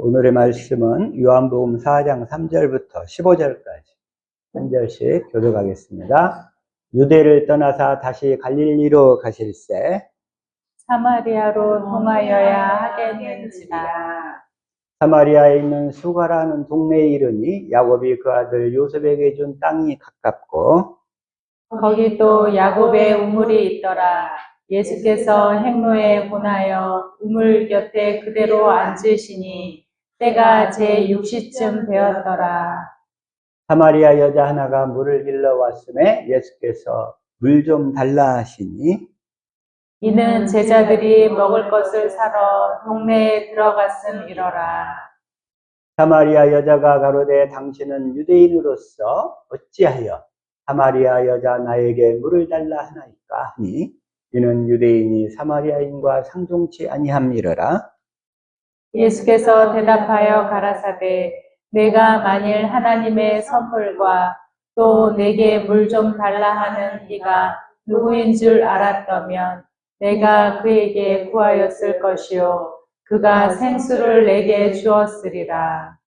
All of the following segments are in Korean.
오늘의 말씀은 요한복음 4장 3절부터 15절까지 한 절씩 교독하겠습니다. 유대를 떠나사 다시 갈릴리로 가실새 사마리아로 통하여야 하겠는지라. 사마리아에 있는 수가라는 동네에 이르니 야곱이 그 아들 요셉에게 준 땅이 가깝고 거기도 야곱의 우물이 있더라. 예수께서 행로에 본하여 우물 곁에 그대로 앉으시니 때가 제6시쯤 되었더라. 사마리아 여자 하나가 물을 길러 왔음에 예수께서 물 좀 달라 하시니 이는 제자들이 먹을 것을 사러 동네에 들어갔음이러라. 사마리아 여자가 가로되 당신은 유대인으로서 어찌하여 사마리아 여자 나에게 물을 달라 하나이까 하니 이는 유대인이 사마리아인과 상종치 아니함이러라. 예수께서 대답하여 가라사대 내가 만일 하나님의 선물과 또 내게 물 좀 달라 하는 이가 누구인 줄 알았다면 내가 그에게 구하였을 것이요 그가 생수를 내게 주었으리라.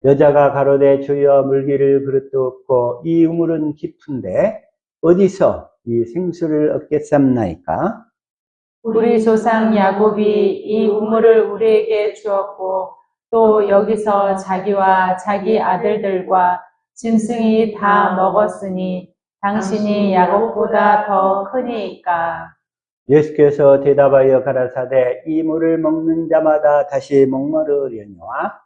여자가 가로되 주여 물기를 그릇도 없고 이 우물은 깊은데 어디서 이 생수를 얻겠삼나이까? 우리 조상 야곱이 이 우물을 우리에게 주었고 또 여기서 자기와 자기 아들들과 짐승이 다 먹었으니 당신이 야곱보다 더 크니이까. 예수께서 대답하여 가라사대 이 물을 먹는 자마다 다시 목마르려니와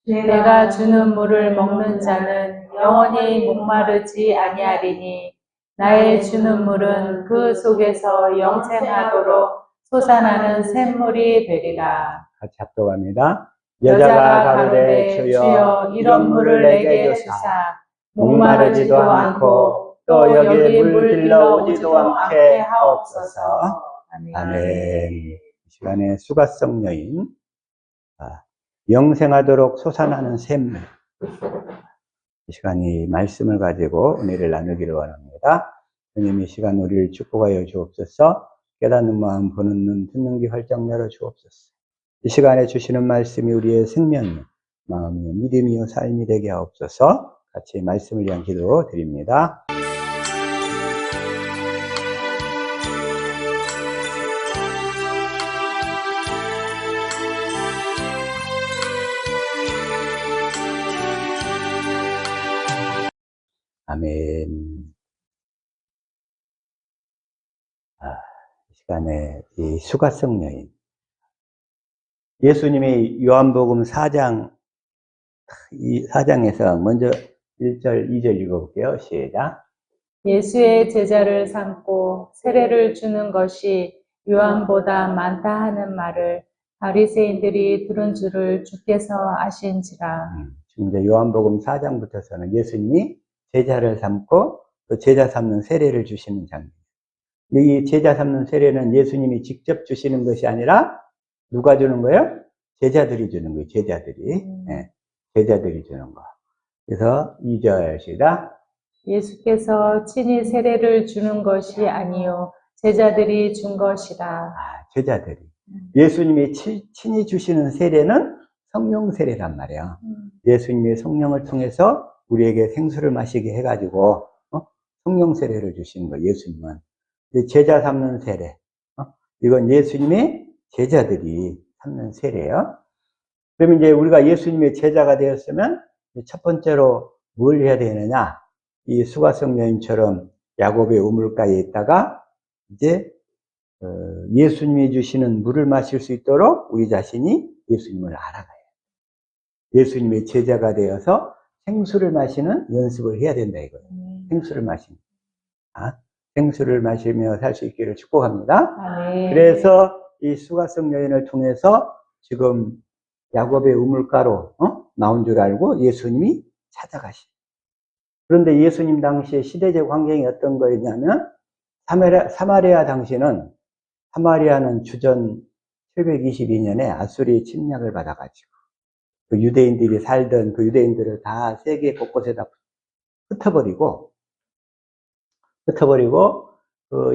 내가 주는 물을 먹는 자는 영원히 목마르지 아니하리니 나의 주는 물은 그 속에서 영생하도록 솟아나는 샘물이 되리라. 같이 합독합니다. 여자가 가로되 주여 이런 물을 내게 주사 목마르지도 않고 또 여기 물 들러오지도 않게 하옵소서. 아멘. 이 시간에 수가성 여인 영생하도록 솟아나는 샘물, 이 시간이 말씀을 가지고 은혜를 나누기를 원합니다. 주님 이 시간 우리를 축복하여 주옵소서. 깨닫는 마음, 보는 눈, 듣는 귀 활짝 열어 주옵소서. 이 시간에 주시는 말씀이 우리의 생명이요 마음이요 믿음이요 삶이 되게 하옵소서. 같이 말씀을 위한 기도 드립니다. 아멘. 이 시간에 이 수가성 여인, 예수님이 요한복음 4장에서 먼저 1절, 2절 읽어볼게요. 시작. 예수의 제자를 삼고 세례를 주는 것이 요한보다 많다 하는 말을 바리새인들이 들은 줄을 주께서 아신지라. 지금 이제 요한복음 4장부터서는 예수님이 제자를 삼고 또 제자 삼는 세례를 주시는 장면. 이 제자 삼는 세례는 예수님이 직접 주시는 것이 아니라 누가 주는 거예요? 제자들이 주는 거예요. 제자들이. 네, 제자들이 주는 거. 그래서 2절 시작. 예수께서 친히 세례를 주는 것이 아니요 제자들이 준 것이라. 제자들이. 예수님이 친히 주시는 세례는 성령 세례란 말이에요. 예수님이 성령을 통해서 우리에게 생수를 마시게 해가지고 성령 세례를 주시는 거예요. 예수님은. 제자 삼는 세례. 이건 예수님의 제자들이 삼는 세례예요. 그러면 이제 우리가 예수님의 제자가 되었으면 첫 번째로 뭘 해야 되느냐? 이 수가성 여인처럼 야곱의 우물가에 있다가 이제 예수님이 주시는 물을 마실 수 있도록 우리 자신이 예수님을 알아가야 해요. 예수님의 제자가 되어서 생수를 마시는 연습을 해야 된다 이거예요. 생수를 마시는. 생수를 마시며 살 수 있기를 축복합니다. 그래서 이 수가성 여인을 통해서 지금 야곱의 우물가로 나온 줄 알고 예수님이 찾아가시. 그런데 예수님 당시에 시대적 환경이 어떤 거였냐면 사마리아 당시는 사마리아는 주전 722년에 아수리 침략을 받아가지고 그 유대인들이 살던 그 유대인들을 다 세계 곳곳에다 흩어버리고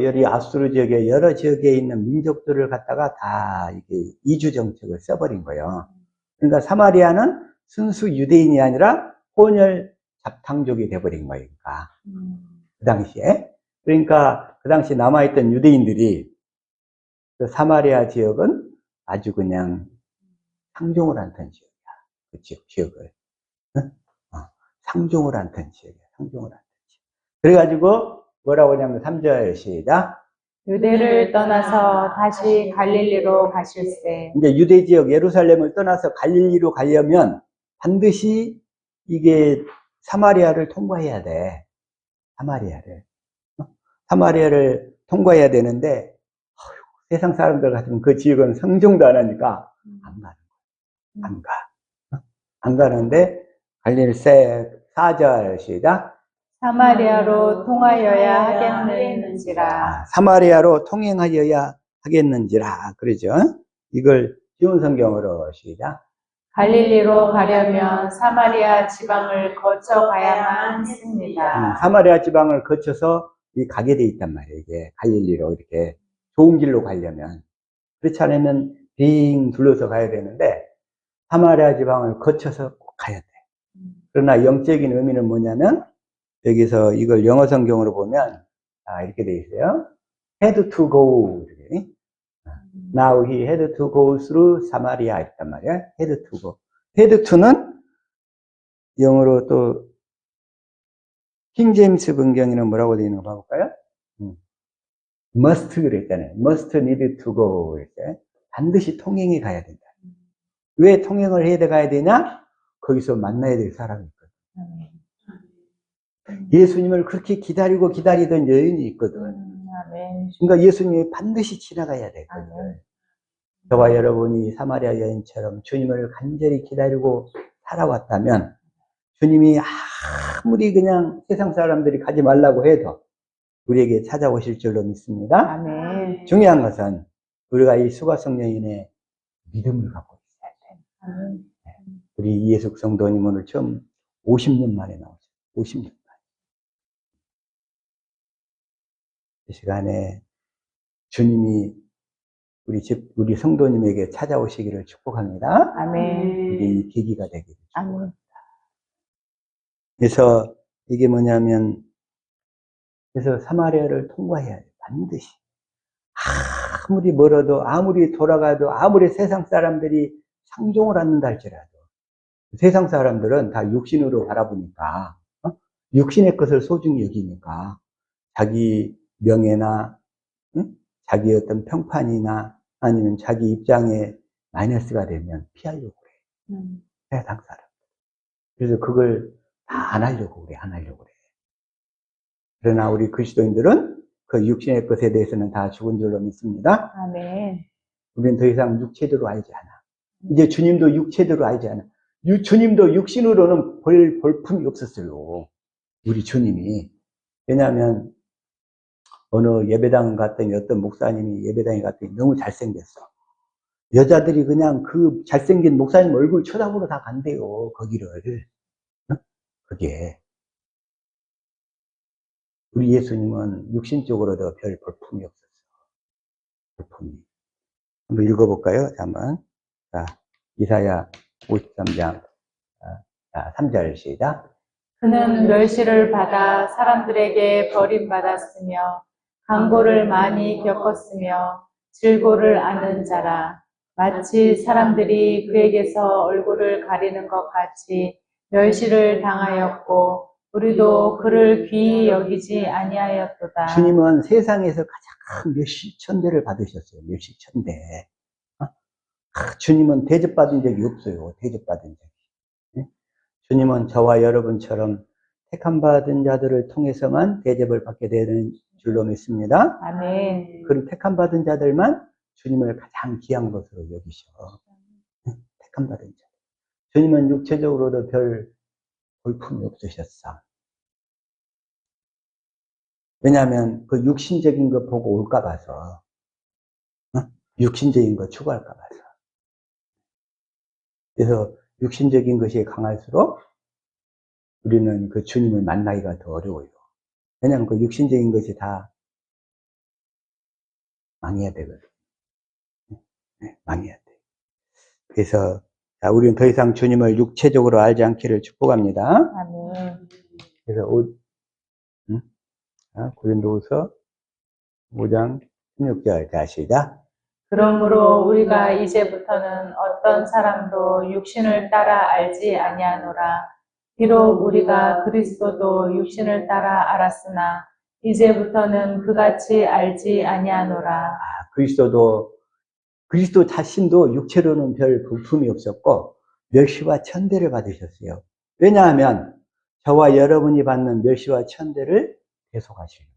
여기 아수르 지역에 여러 지역에 있는 민족들을 갖다가 다 이게 이주 정책을 써버린 거예요. 그러니까 사마리아는 순수 유대인이 아니라 혼혈 잡탕족이 돼버린 거니까. 그 당시에. 그러니까 그 당시 남아있던 유대인들이 그 사마리아 지역은 아주 그냥 상종을 않던 지역이야. 그 지역을. 응? 상종을 않던 지역이야. 상종을 않던 지역. 그래가지고 뭐라고 하냐면 3절 시작. 유대를 떠나서 다시 갈릴리로 가실세. 이제 유대 지역 예루살렘을 떠나서 갈릴리로 가려면 반드시 이게 사마리아를 통과해야 돼. 사마리아를. 사마리아를 통과해야 되는데 세상 사람들 같으면 그 지역은 상종도 안 하니까 안 가는 거야. 안 가. 안 가는데 갈릴세 4절 시작. 사마리아로 통하여야 하겠는지라. 사마리아로 통행하여야 하겠는지라. 그러죠. 이걸 쉬운 성경으로 시작. 갈릴리로 가려면 사마리아 지방을 거쳐 가야만 했습니다. 사마리아 지방을 거쳐서 가게 돼 있단 말이에요. 이게 갈릴리로 이렇게 좋은 길로 가려면. 그렇지 않으면 빙 둘러서 가야 되는데 사마리아 지방을 거쳐서 꼭 가야 돼. 그러나 영적인 의미는 뭐냐면 여기서 이걸 영어 성경으로 보면 이렇게 돼 있어요. had to go. Now he had to go through Samaria 있단 말이야. had to go. had to는 영어로 또 킹제임스 번경에는 뭐라고 되어 있는 거 봐볼까요? must 그랬잖아요. must need to go 이렇게 반드시 통행해 가야 된다. 왜 통행을 해야 가야 되냐? 거기서 만나야 될 사람이 있거든. 예수님을 그렇게 기다리고 기다리던 여인이 있거든. 그러니까 예수님이 반드시 지나가야 되거든. 저와 여러분이 사마리아 여인처럼 주님을 간절히 기다리고 살아왔다면 주님이 아무리 그냥 세상 사람들이 가지 말라고 해도 우리에게 찾아오실 줄로 믿습니다. 아멘. 중요한 것은 우리가 이 수가성령인의 믿음을 갖고 있어야 돼. 우리 이예숙 성도님 오늘 처음 50년 만에 나오죠. 50년 만에. 이 시간에 주님이 우리 성도님에게 찾아오시기를 축복합니다. 아멘. 이게 이 계기가 되기를 축복합니다. 아멘. 그래서 이게 뭐냐면, 그래서 사마리아를 통과해야 돼. 반드시. 아무리 멀어도, 아무리 돌아가도, 아무리 세상 사람들이 상종을 않는다 할지라도, 세상 사람들은 다 육신으로 바라보니까, 육신의 것을 소중히 여기니까, 자기 명예나, 자기 어떤 평판이나, 아니면 자기 입장에 마이너스가 되면 피하려고 그래. 세상 사람. 그래서 그걸 다 안 하려고 그래, 안 하려고 그래. 그러나 우리 그리스도인들은 그 육신의 것에 대해서는 다 죽은 줄로 믿습니다. 아멘. 우리는 더 이상 육체대로 알지 않아. 이제 주님도 육체대로 알지 않아. 주님도 육신으로는 볼품이 없었어요. 우리 주님이. 왜냐하면 어느 예배당 갔더니 어떤 목사님이 예배당에 갔더니 너무 잘생겼어. 여자들이 그냥 그 잘생긴 목사님 얼굴 쳐다보러 다 간대요. 거기를. 그게. 우리 예수님은 육신적으로도 별 볼품이 없었어. 볼품이. 한번 읽어볼까요? 한번. 자, 이사야 53장 3절 시작. 그는 멸시를 받아 사람들에게 버림받았으며 강고를 많이 겪었으며 질고를 아는 자라. 마치 사람들이 그에게서 얼굴을 가리는 것 같이 멸시를 당하였고 우리도 그를 귀히 여기지 아니하였도다. 주님은 세상에서 가장 몇십천대를 받으셨어요. 몇십천대. 주님은 대접받은 적이 없어요. 대접받은 적이. 주님은 저와 여러분처럼 택함받은 자들을 통해서만 대접을 받게 되는 줄로 믿습니다. 아멘. 그런 택함받은 자들만 주님을 가장 귀한 것으로 여기셔. 택함받은 자. 주님은 육체적으로도 별 볼품이 없으셨어. 왜냐하면 그 육신적인 거 보고 올까 봐서. 육신적인 거 추구할까 봐서. 그래서 육신적인 것이 강할수록 우리는 그 주님을 만나기가 더 어려워요. 왜냐하면 그 육신적인 것이 다 망해야 되거든. 망해야 돼. 그래서 자, 우리는 더 이상 주님을 육체적으로 알지 않기를 축복합니다. 아멘. 그래서 고린도후서 5장 16절 자 시작. 그러므로 우리가 이제부터는 어떤 사람도 육신을 따라 알지 아니하노라. 비록 우리가 그리스도도 육신을 따라 알았으나 이제부터는 그같이 알지 아니하노라. 그리스도 자신도 육체로는 별 부품이 없었고 멸시와 천대를 받으셨어요. 왜냐하면 저와 여러분이 받는 멸시와 천대를 대속하시려고.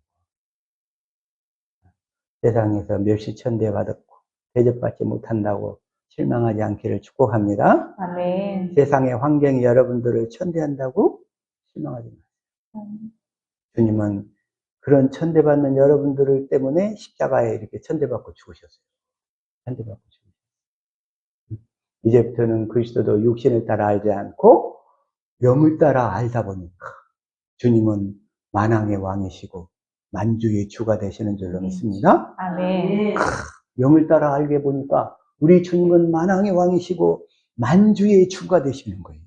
세상에서 멸시 천대 받았고 대접받지 못한다고 실망하지 않기를 축복합니다. 아멘. 세상의 환경이 여러분들을 천대한다고 실망하지 마세요. 주님은 그런 천대받는 여러분들을 때문에 십자가에 이렇게 천대받고 죽으셨어요. 천대받고 죽으셨어요. 이제부터는 그리스도도 육신을 따라 알지 않고 영을 따라 알다 보니까 주님은 만왕의 왕이시고 만주의 주가 되시는 줄로 믿습니다. 아멘. 영을 따라 알게 보니까 우리 주님은 만왕의 왕이시고 만주의 주가 되시는 거예요.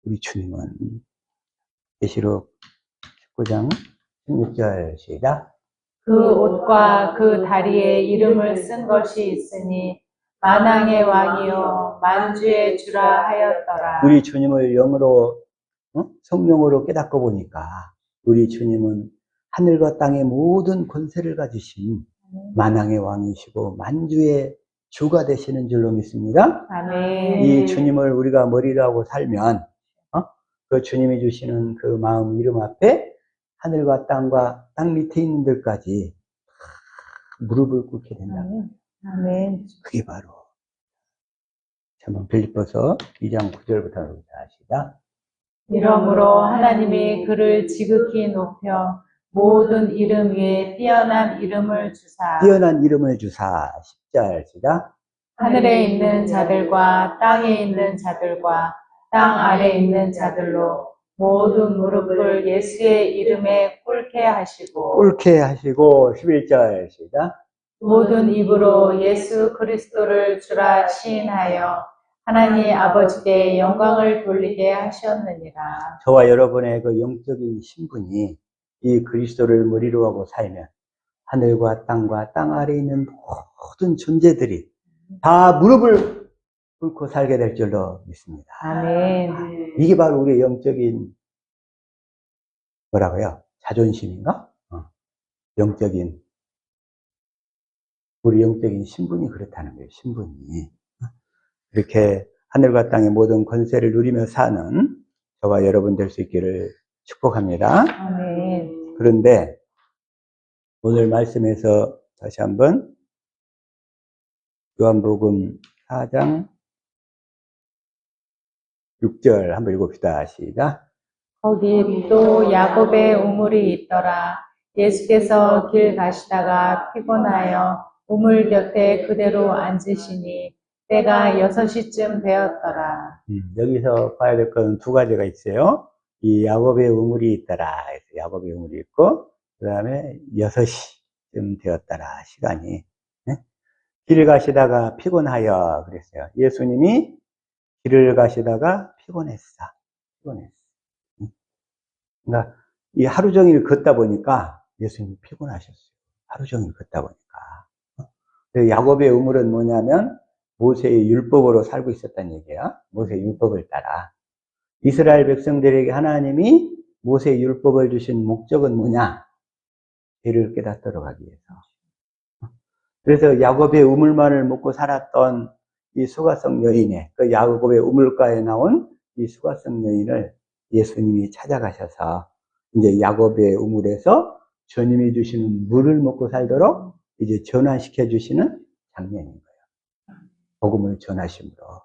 우리 주님은. 계시록 19장 16절 시작. 그 옷과 그 다리에 이름을 쓴 것이 있으니 만왕의 왕이요 만주의 주라 하였더라. 우리 주님을 영으로 성령으로 깨닫고 보니까 우리 주님은 하늘과 땅의 모든 권세를 가지신 만왕의 왕이시고 만주의 주가 되시는 줄로 믿습니다. 아멘. 이 주님을 우리가 머리로 하고 살면 그 주님이 주시는 그 마음 이름 앞에 하늘과 땅과 땅 밑에 있는 들까지 무릎을 꿇게 된다. 아멘. 그게 바로 빌립보서 2장 9절부터 시작. 이러므로 하나님이 그를 지극히 높여 모든 이름 위에 뛰어난 이름을 주사 뛰어난 이름을 주사 10절 시작. 하늘에 있는 자들과 땅에 있는 자들과 땅 아래 있는 자들로 모든 무릎을 예수의 이름에 꿇게 하시고 11절 시작. 모든 입으로 예수 그리스도를 주라 시인하여 하나님 아버지께 영광을 돌리게 하셨느니라. 저와 여러분의 그 영적인 신분이 이 그리스도를 머리로 하고 살면 하늘과 땅과 땅 아래에 있는 모든 존재들이 다 무릎을 꿇고 살게 될 줄로 믿습니다. 아멘. 이게 바로 우리의 영적인 자존심인가? 우리 영적인 신분이 그렇다는 거예요. 신분이. 이렇게 하늘과 땅의 모든 권세를 누리며 사는 저와 여러분 될 수 있기를 축복합니다. 아멘. 그런데 오늘 말씀에서 다시 한번 요한복음 4장 6절 한번 읽읍시다. 시작. 거기 또 야곱의 우물이 있더라. 예수께서 길 가시다가 피곤하여 우물 곁에 그대로 앉으시니 때가 6시쯤 되었더라. 여기서 봐야 될 건 두 가지가 있어요. 이 야곱의 우물이 있더라. 야곱의 우물이 있고, 그 다음에 6시쯤 되었더라. 시간이. 네? 길을 가시다가 피곤하여 그랬어요. 예수님이 길을 가시다가 피곤했어. 그러니까 이 하루 종일 걷다 보니까 예수님이 피곤하셨어요. 하루 종일 걷다 보니까. 야곱의 우물은 뭐냐면 모세의 율법으로 살고 있었다는 얘기야. 모세의 율법을 따라. 이스라엘 백성들에게 하나님이 모세의 율법을 주신 목적은 뭐냐? 죄를 깨닫도록 하기 위해서. 그래서 야곱의 우물만을 먹고 살았던 이 수가성 여인의, 그 야곱의 우물가에 나온 이 수가성 여인을 예수님이 찾아가셔서 이제 야곱의 우물에서 주님이 주시는 물을 먹고 살도록 이제 전환시켜 주시는 장면인 거예요. 복음을 전하심으로.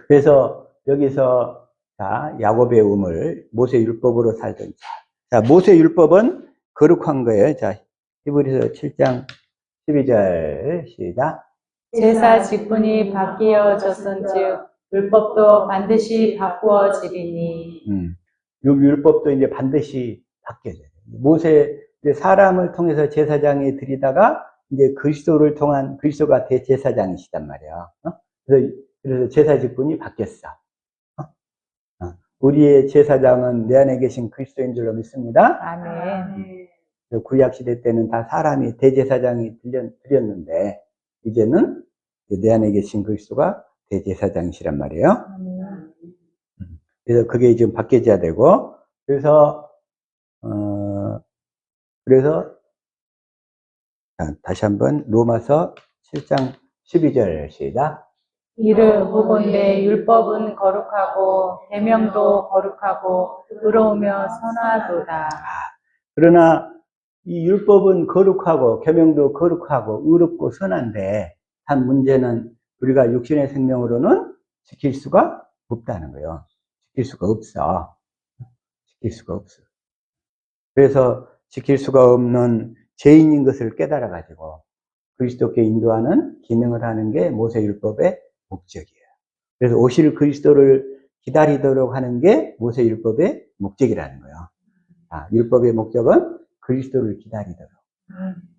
그래서 여기서 야곱의 우물, 모세 율법으로 살던 자, 모세 율법은 거룩한 거예요. 자, 히브리서 7장 12절 시작. 제사 직분이 바뀌어졌은즉 율법도 반드시 바꾸어지리니. 율법도 이제 반드시 바뀌어져요. 모세 사람을 통해서 제사장이 드리다가 이제 그리스도를 통한 그리스도가 대제사장이시단 말이야. 그래서 제사 직분이 바뀌었어. 우리의 제사장은 내 안에 계신 그리스도인 줄로 믿습니다. 아멘. 구약 시대 때는 다 사람이 대제사장이 드렸는데 이제는 내 안에 계신 그리스도가 대제사장이시란 말이에요. 아멘. 그래서 그게 지금 바뀌어져야 되고 그래서 다시 한번 로마서 7장 12절 시작. 이를 보건대 율법은 거룩하고 계명도 거룩하고 의로우며 선하도다. 그러나 이 율법은 거룩하고 계명도 거룩하고 의롭고 선한데 단 문제는 우리가 육신의 생명으로는 지킬 수가 없다는 거예요. 지킬 수가 없어. 지킬 수가 없어. 그래서 지킬 수가 없는 죄인인 것을 깨달아 가지고 그리스도께 인도하는 기능을 하는 게 모세율법의 목적이에요. 그래서 오실 그리스도를 기다리도록 하는 게 모세율법의 목적이라는 거예요. 율법의 목적은 그리스도를 기다리도록.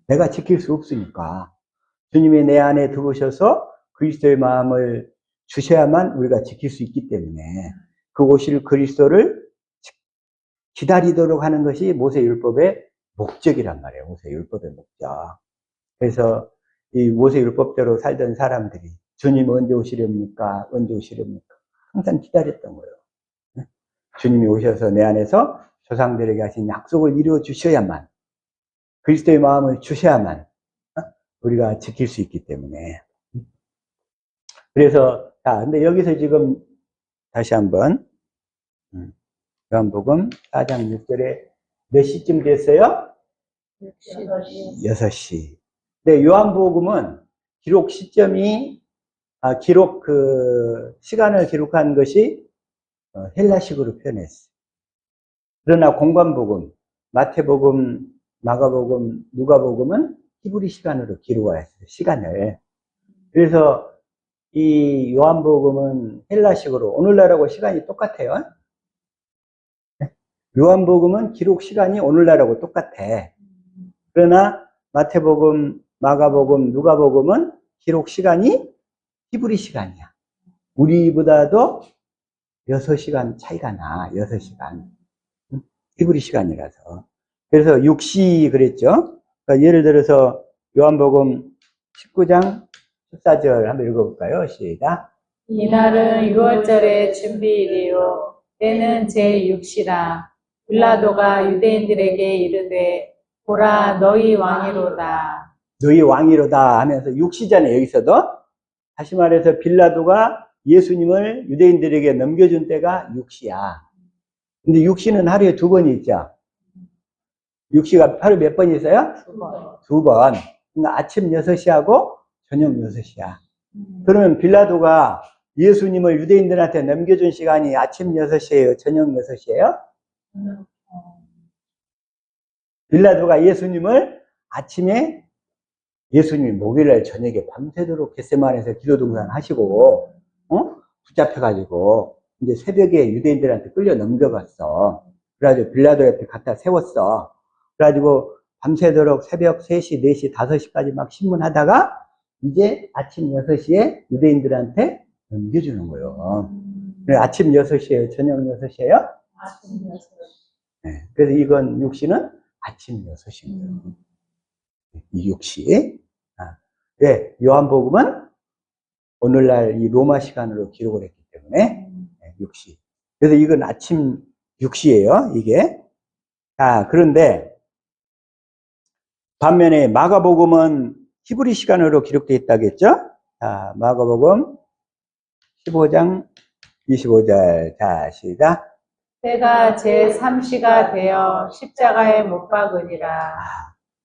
내가 지킬 수 없으니까 주님이 내 안에 들어오셔서 그리스도의 마음을 주셔야만 우리가 지킬 수 있기 때문에 그 오실 그리스도를 기다리도록 하는 것이 모세율법의 목적이란 말이에요. 모세율법의 목적. 그래서 이 모세율법대로 살던 사람들이 주님 언제 오시렵니까? 언제 오시렵니까? 항상 기다렸던 거예요. 주님이 오셔서 내 안에서 조상들에게 하신 약속을 이루어 주셔야만, 그리스도의 마음을 주셔야만 우리가 지킬 수 있기 때문에. 그래서 근데 여기서 지금 다시 한번 요한복음 4장 6절에 몇 시쯤 됐어요? 6시. 근데 요한복음은 기록 시점이 시간을 기록한 것이 헬라식으로 표현했어요. 그러나 공관복음, 마태복음, 마가복음, 누가복음은 히브리 시간으로 기록했어요. 시간을. 그래서 이 요한복음은 헬라식으로 오늘날하고 시간이 똑같아요. 요한복음은 기록 시간이 오늘날하고 똑같아. 그러나 마태복음, 마가복음, 누가복음은 기록 시간이 히브리 시간이야. 우리보다도 6시간 차이가 나. 6시간. 히브리 시간이라서. 그래서 6시 그랬죠. 그러니까 예를 들어서 요한복음 19장 14절 한번 읽어볼까요? 시작. 이날은 6월절의 준비일이요 때는 제6시라. 빌라도가 유대인들에게 이르되 보라 너희 왕이로다. 너희 왕이로다 하면서 6시잖아요. 여기서도 다시 말해서 빌라도가 예수님을 유대인들에게 넘겨준 때가 6시야. 근데 6시는 하루에 2번이 있죠. 6시가 하루에 몇 번 있어요? 2번. 2번. 그러니까 아침 6시하고 저녁 6시야. 그러면 빌라도가 예수님을 유대인들한테 넘겨준 시간이 아침 6시예요? 저녁 6시예요? 빌라도가 예수님을 아침에 예수님이 목요일날 저녁에 밤새도록 겟세마네에서 기도 등산 하시고 붙잡혀가지고 이제 새벽에 유대인들한테 끌려 넘겨갔어. 그래가지고 빌라도 옆에 갖다 세웠어. 그래가지고 밤새도록 새벽 3시, 4시, 5시까지 막 신문하다가 이제 아침 6시에 유대인들한테 넘겨주는 거예요. 아침 6시에요? 저녁 6시에요? 아침 6시. 네. 그래서 이건 6시는 아침 6시인 거예요. 이 6시. 네. 요한복음은 오늘날 이 로마 시간으로 기록을 했기 때문에 6시. 그래서 이건 아침 6시예요. 이게. 그런데 반면에 마가복음은 히브리 시간으로 기록되어 있다겠죠? 마가복음 15장 25절. 시작. 때가 제3시가 되어 십자가에 못 박으니라.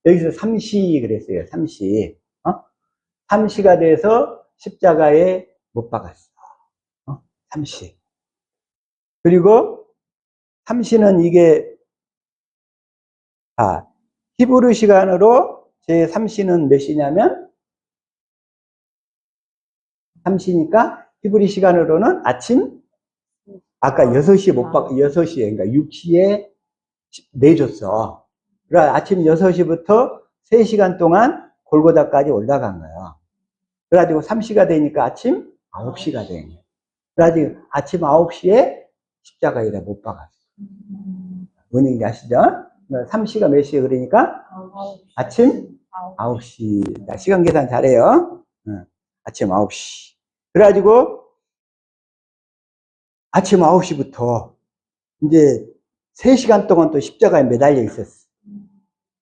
여기서 3시 그랬어요. 3시. 3시가 돼서 십자가에 못 박았어. 3시. 그리고 3시는 이게 히브리 시간으로 제 3시는 몇 시냐면 3시니까 히브리 시간으로는 아침 아까 6시에 못 박 6시에 그러니까 6시에 내줬어. 그러니까 아침 6시부터 3시간 동안 골고다까지 올라간 거예요. 그래가지고 3시가 되니까 아침 9시가 된 거예요. 그래가지고 아침 9시에 십자가에다 못 박았어요. 뭔 얘기인지 아시죠? 3시가 몇 시에 그러니까? 아침 9시. 자, 시간 계산 잘해요. 아침 9시. 그래가지고 아침 9시부터 이제 3시간 동안 또 십자가에 매달려 있었어.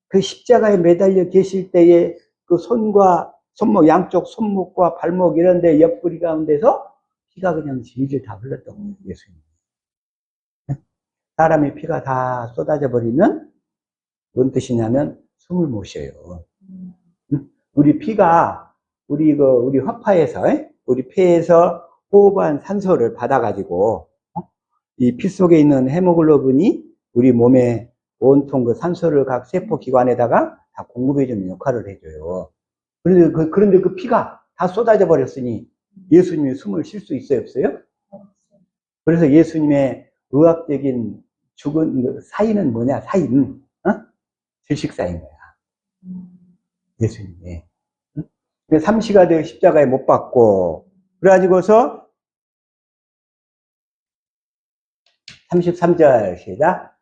그 십자가에 매달려 계실 때에 그 손과 손목, 양쪽 손목과 발목 이런 데 옆구리 가운데서 피가 그냥 질질 다 흘렀던 거예요, 예수님. 사람의 피가 다 쏟아져 버리면 뭔 뜻이냐면 숨을 못 쉬어요. 우리 피가 우리 허파에서 우리 폐에서 호흡한 산소를 받아가지고 이 피 속에 있는 헤모글로빈이 우리 몸에 온통 그 산소를 각 세포 기관에다가 다 공급해주는 역할을 해줘요. 그런데 그 피가 다 쏟아져 버렸으니 예수님이 숨을 쉴 수 있어요, 없어요? 그래서 예수님의 의학적인 죽은 사인은 뭐냐? 사인, 질식사인 거야. 예수님이. 3시가 되어 십자가에 못 박고, 그래가지고서 33절 시작.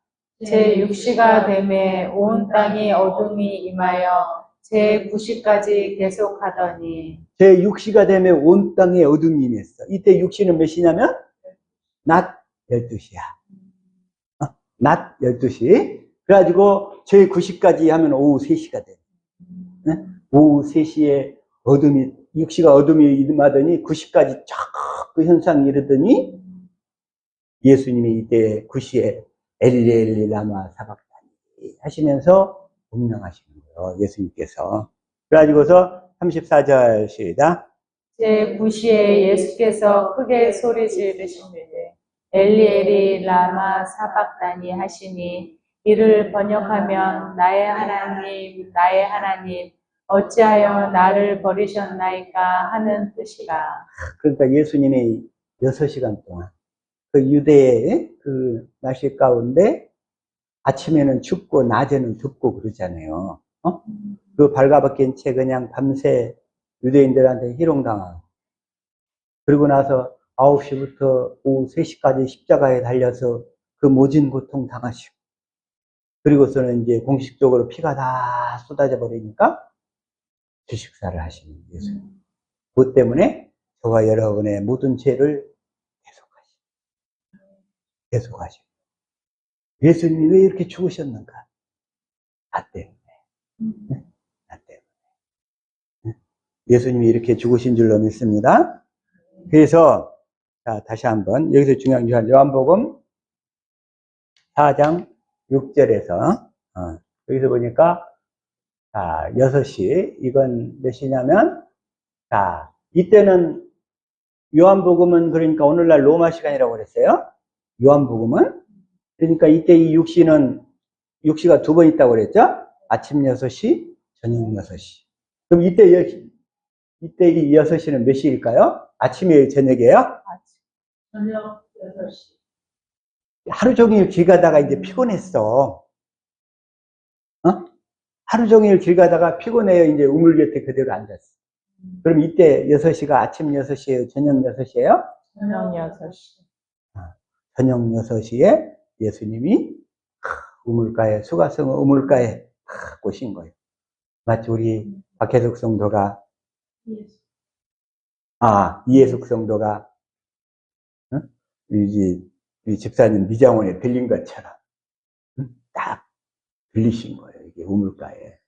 제6시가 되매 온 땅이 어둠이 임하여 제9시까지 계속하더니 제6시가 되면 온 땅에 어둠이 임했어. 이때 6시는 몇 시냐면? 낮 12시야. 낮 12시. 그래가지고 제9시까지 하면 오후 3시가 돼. 오후 3시에 어둠이, 6시가 어둠이 임하더니 9시까지 쫙 그 현상이 이르더니 예수님이 이때 9시에 엘리 엘리 라마 사박다니 하시면서 운명하시는 거예요, 예수님께서. 그래가지고서 34절 시작. 제9시에 예수께서 크게 소리 지르시되 엘리 엘리 라마 사박다니 하시니 이를 번역하면 나의 하나님 어찌하여 나를 버리셨나이까 하는 뜻이라. 그러니까 예수님이 6시간 동안 그 유대의 그 날씨 가운데 아침에는 춥고 낮에는 덥고 그러잖아요. 그 발가벗긴 채 그냥 밤새 유대인들한테 희롱당하고, 그리고 나서 9시부터 오후 3시까지 십자가에 달려서 그 모진 고통 당하시고, 그리고서는 이제 공식적으로 피가 다 쏟아져 버리니까 주식사를 하시는 예수님. 그것 때문에 저와 여러분의 모든 죄를 계속하시고. 예수님이 왜 이렇게 죽으셨는가? 나 때문에. 나 때문에. 예수님이 이렇게 죽으신 줄로 믿습니다. 그래서 자, 다시 한번 여기서 중요한 게 요한복음 4장 6절에서 여기서 보니까 자, 6시 이건 몇 시냐면 자, 이때는 요한복음은 그러니까 오늘날 로마 시간이라고 그랬어요. 요한복음은 그러니까 이때 이 6시가 두 번 있다고 그랬죠. 아침 6시, 저녁 6시. 그럼 이때 이 6시는 몇 시일까요? 아침이에요, 저녁이에요? 저녁 6시. 하루 종일 길 가다가 이제 피곤했어. 하루 종일 길 가다가 피곤해요. 이제 우물 곁에 그대로 앉았어. 그럼 이때 6시가 아침 6시예요? 저녁 6시예요? 저녁 6시. 저녁 6시에 예수님이 우물가에, 수가성 우물가에 오신 거예요. 마치 우리 박혜숙 성도가, 이혜숙 성도가, 우리 집사님 미장원에 들린 것처럼, 딱 들리신 거예요. 이게 우물가에.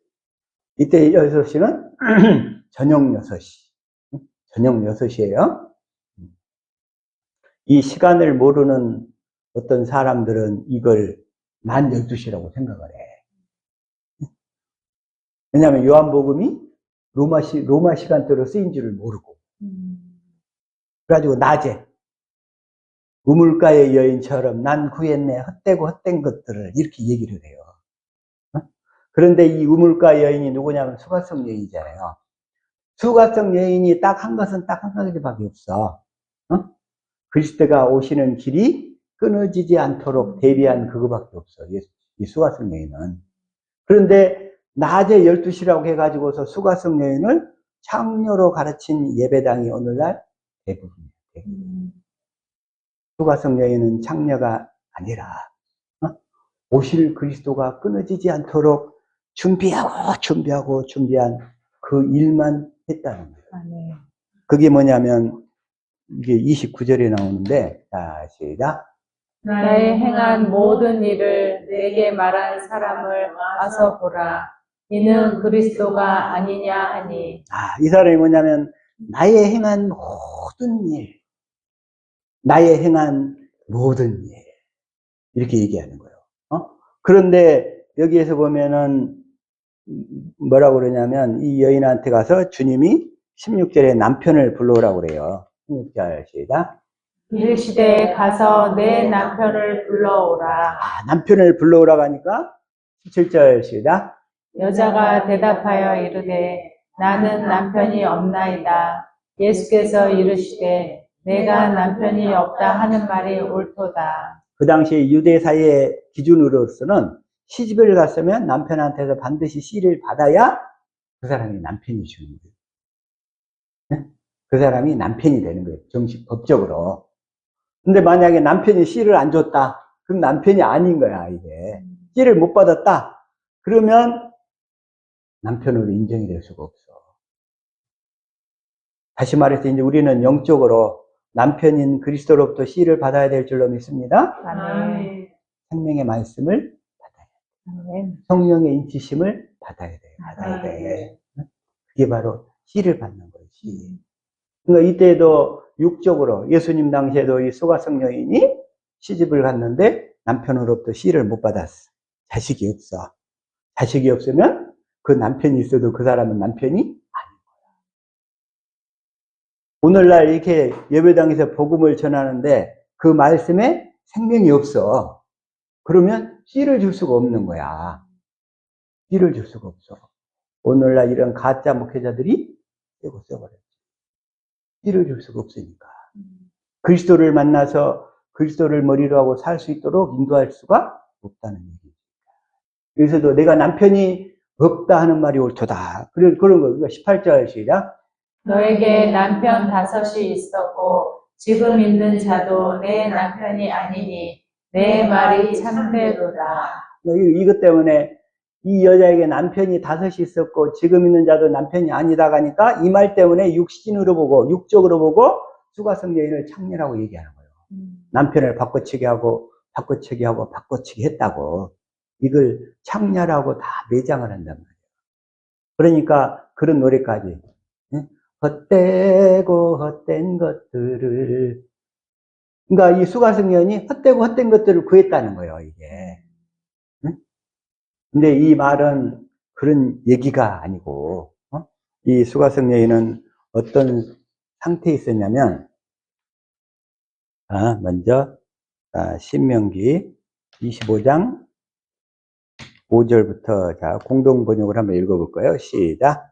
이때 6시는 저녁 6시. 저녁 6시예요. 이 시간을 모르는 어떤 사람들은 이걸 만 12시라고 생각을 해. 왜냐하면 요한복음이 로마 시간대로 쓰인 줄을 모르고. 그래가지고 낮에 우물가의 여인처럼 난 구했네, 헛되고 헛된 것들을 이렇게 얘기를 해요. 그런데 이 우물가 여인이 누구냐면 수가성 여인이잖아요. 수가성 여인이 딱 한 것은 딱 한 가지밖에 없어. 그리스도가 오시는 길이 끊어지지 않도록 대비한 그거밖에 없어. 이 수가성 여인은. 그런데 낮에 12시라고 해가지고서 수가성 여인을 창녀로 가르친 예배당이 오늘날 대부분이에요. 수가성 여인은 창녀가 아니라 오실 그리스도가 끊어지지 않도록 준비한 그 일만 했다는 거예요. 그게 뭐냐면 이게 29절에 나오는데, 자, 시작. 나의 행한 모든 일을 내게 말한 사람을 와서 보라. 이는 그리스도가 아니냐 하니. 이 사람이 뭐냐면 나의 행한 모든 일, 나의 행한 모든 일, 이렇게 얘기하는 거예요. 그런데 여기에서 보면은 뭐라고 그러냐면 이 여인한테 가서 주님이 16절에 남편을 불러오라고 그래요. 16절 시작. 이르시되 가서 내 남편을 불러오라. 남편을 불러오라고 하니까 17절 시작. 여자가 대답하여 이르되 나는 남편이 없나이다. 예수께서 이르시되 내가 남편이 없다 하는 말이 옳도다. 그 당시 유대 사회의 기준으로서는 시집을 갔으면 남편한테서 반드시 씨를 받아야 그 사람이 남편이 주는 거예요. 네? 그 사람이 남편이 되는 거예요. 정식 법적으로. 근데 만약에 남편이 씨를 안 줬다. 그럼 남편이 아닌 거야, 이게. 씨를 못 받았다. 그러면 남편으로 인정이 될 수가 없어. 다시 말해서 이제 우리는 영적으로 남편인 그리스도로부터 씨를 받아야 될 줄로 믿습니다. 아멘. 생명의 말씀을 받아야 돼. 아멘. 성령의 인치심을 받아야 돼. 받아야 돼. 그게 바로 씨를 받는 거예요, 씨. 그러니까 이때도 육적으로 예수님 당시에도 이 수가성 여인이 시집을 갔는데 남편으로부터 씨를 못 받았어. 자식이 없어. 자식이 없으면 그 남편이 있어도 그 사람은 남편이 아닌 거야. 오늘날 이렇게 예배당에서 복음을 전하는데 그 말씀에 생명이 없어. 그러면 씨를 줄 수가 없는 거야. 씨를 줄 수가 없어. 오늘날 이런 가짜 목회자들이 떼고 써버렸지. 씨를 줄 수가 없으니까. 그리스도를 만나서 그리스도를 머리로 하고 살 수 있도록 인도할 수가 없다는 얘기입니다. 그래서도 내가 남편이 없다 하는 말이 옳도다. 그런 거. 18절 시작. 너에게 남편 5이 있었고 지금 있는 자도 내 남편이 아니니 내 말이 참되도다. 이것 때문에 이 여자에게 남편이 5이 있었고 지금 있는 자도 남편이 아니다 하니까 이 말 때문에 육신으로 보고 육적으로 보고 수가성 여인을 창녀라고 얘기하는 거예요. 남편을 바꿔치기 하고 바꿔치기 했다고. 이걸 창녀라고 다 매장을 한단 말이에요. 그러니까 그런 노래까지. 헛되고 헛된 것들을. 그러니까 이 수가성 여인이 헛되고 헛된 것들을 구했다는 거예요, 이게. 근데 이 말은 그런 얘기가 아니고, 이 수가성 여인은 어떤 상태에 있었냐면, 먼저, 신명기 25장 5절부터, 자, 공동 번역을 한번 읽어볼 거예요. 시작.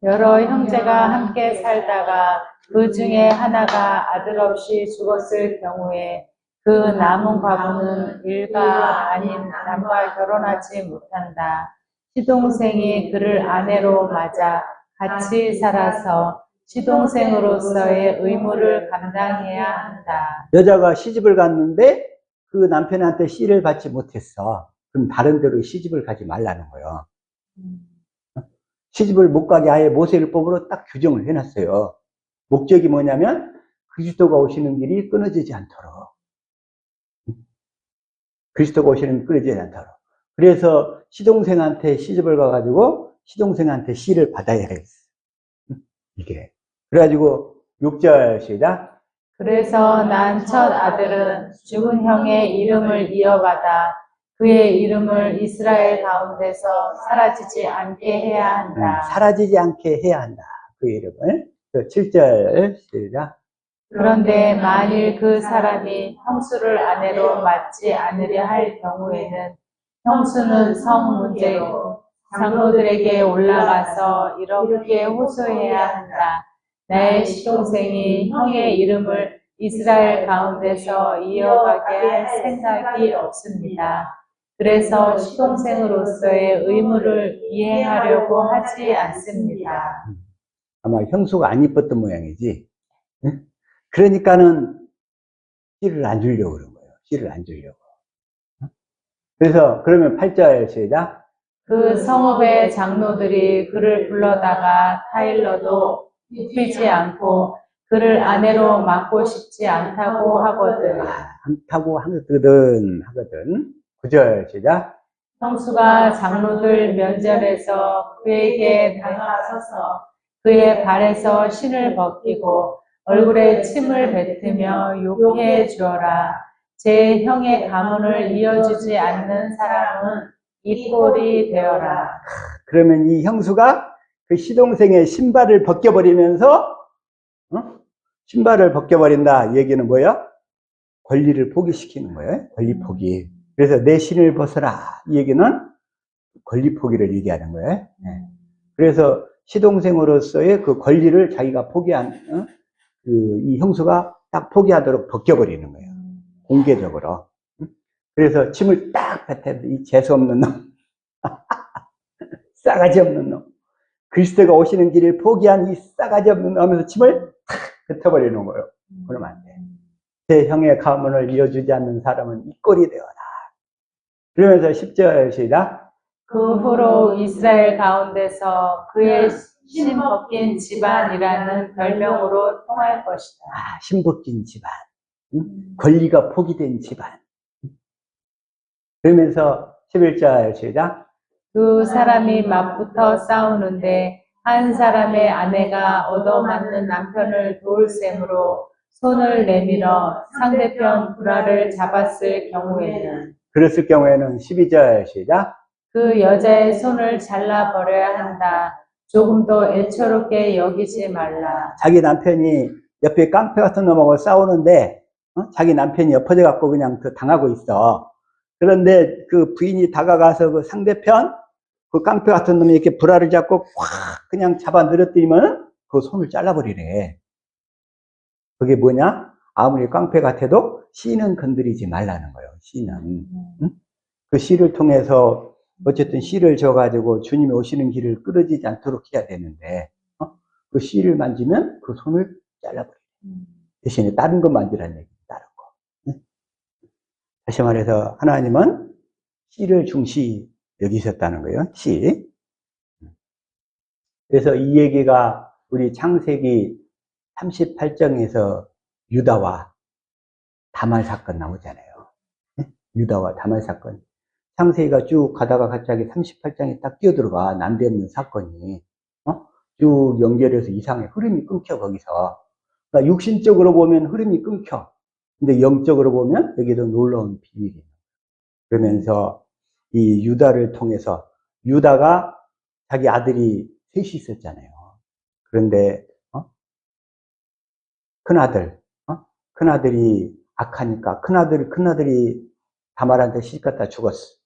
여러 형제가 함께 살다가 그 중에 하나가 아들 없이 죽었을 경우에 그 남은 과부는 일가 아닌 남과 결혼하지 못한다. 시동생이 그를 아내로 맞아 같이 살아서 시동생으로서의 의무를 감당해야 한다. 여자가 시집을 갔는데 그 남편한테 씨를 받지 못했어. 그럼 다른 데로 시집을 가지 말라는 거예요. 시집을 못 가게 아예 모세율법으로 딱 규정을 해놨어요. 목적이 뭐냐면 그리스도가 오시는 길이 끊어지지 않도록. 그리스도가 오시는 길이 끊어지지 않도록. 그래서 시동생한테 시집을 가가지고 시동생한테 씨를 받아야 했어. 이게. 그래가지고 6절 시작. 그래서 난 첫 아들은 죽은 형의 이름을 이어받아 그의 이름을 이스라엘 가운데서 사라지지 않게 해야 한다. 사라지지 않게 해야 한다. 그 이름을. 7절 시작. 그런데 만일 그 사람이 형수를 아내로 맞지 않으려 할 경우에는 형수는 성 문제고 장로들에게 올라가서 이렇게 호소해야 한다. 나의 시동생이 형의 이름을 이스라엘 가운데서 이어가게 할 생각이 없습니다. 그래서 시동생으로서의 의무를 이행하려고 하지 않습니다. 아마 형수가 안 이뻤던 모양이지. 응? 그러니까는 씨를 안 주려고 그런 거예요. 씨를 안 주려고. 그래서 그러면 8절 시작. 그 성읍의 장로들이 그를 불러다가 타일러도 입히지 않고 그를 아내로 맡고 싶지 않다고 하거든. 않다고 하거든. 9절 시작. 형수가 장로들 면전에서 그에게 다가서서 그의 발에서 신을 벗기고 얼굴에 침을 뱉으며 욕해 주어라. 제 형의 가문을 이어주지 않는 사람은 이 꼴이 되어라. 그러면 이 형수가 그 시동생의 신발을 벗겨버리면서 신발을 벗겨버린다. 얘기는 뭐야? 권리를 포기시키는 거예요. 권리 포기. 그래서 내 신을 벗어라. 이 얘기는 권리 포기를 얘기하는 거예요. 그래서 시동생으로서의 그 권리를 자기가 포기한 이 형수가 딱 포기하도록 벗겨버리는 거예요. 공개적으로. 그래서 침을 딱 뱉어도 이 재수없는 놈, 싸가지 없는 놈, 그리스도가 오시는 길을 포기한 이 싸가지 없는 놈 하면서 침을 탁 뱉어버리는 거예요. 그러면 안 돼. 제 형의 가문을 이어주지 않는 사람은 이 꼴이 되어라. 그러면서 10절 시작. 그 후로 이스라엘 가운데서 그의 신 벗긴 집안이라는 별명으로 통할 것이다. 신 벗긴 집안. 권리가 포기된 집안. 그러면서 11절 시작. 두 사람이 맞붙어 싸우는데 한 사람의 아내가 얻어맞는 남편을 도울셈으로 손을 내밀어 상대편 불화를 잡았을 경우에는 그랬을 경우에는 12절 시작. 그 여자의 손을 잘라버려야 한다. 조금도 애처롭게 여기지 말라. 자기 남편이 옆에 깡패 같은 놈하고 싸우는데 자기 남편이 엎어져 갖고 그냥 당하고 있어. 그런데 그 부인이 다가가서 그 상대편 그 깡패 같은 놈이 이렇게 불화를 잡고 확 그냥 잡아 늘어뜨리면 그 손을 잘라버리래. 그게 뭐냐? 아무리 깡패 같아도 씨는 건드리지 말라는 거예요. 씨는. 그 씨를 통해서 어쨌든 씨를 줘가지고 주님이 오시는 길을 끊어지지 않도록 해야 되는데 그 씨를 만지면 그 손을 잘라버려요. 대신에 다른 거 만지라는 얘기예요. 다른 거. 다시 말해서 하나님은 씨를 중시 여기셨다는 거예요. 씨. 그래서 이 얘기가 우리 창세기 38장에서 유다와 다말 사건 나오잖아요. 유다와 다말 사건. 창세기가 쭉 가다가 갑자기 38장에 딱 뛰어들어가. 난데없는 사건이 쭉 연결해서 이상해. 흐름이 끊겨 거기서. 그러니까 육신적으로 보면 흐름이 끊겨. 근데 영적으로 보면 여기도 놀라운 비밀이에요. 그러면서 이 유다를 통해서 유다가 자기 아들이 셋이 있었잖아요. 그런데 큰아들이 악하니까 큰아들이 다말한테 시집 갔다 죽었어.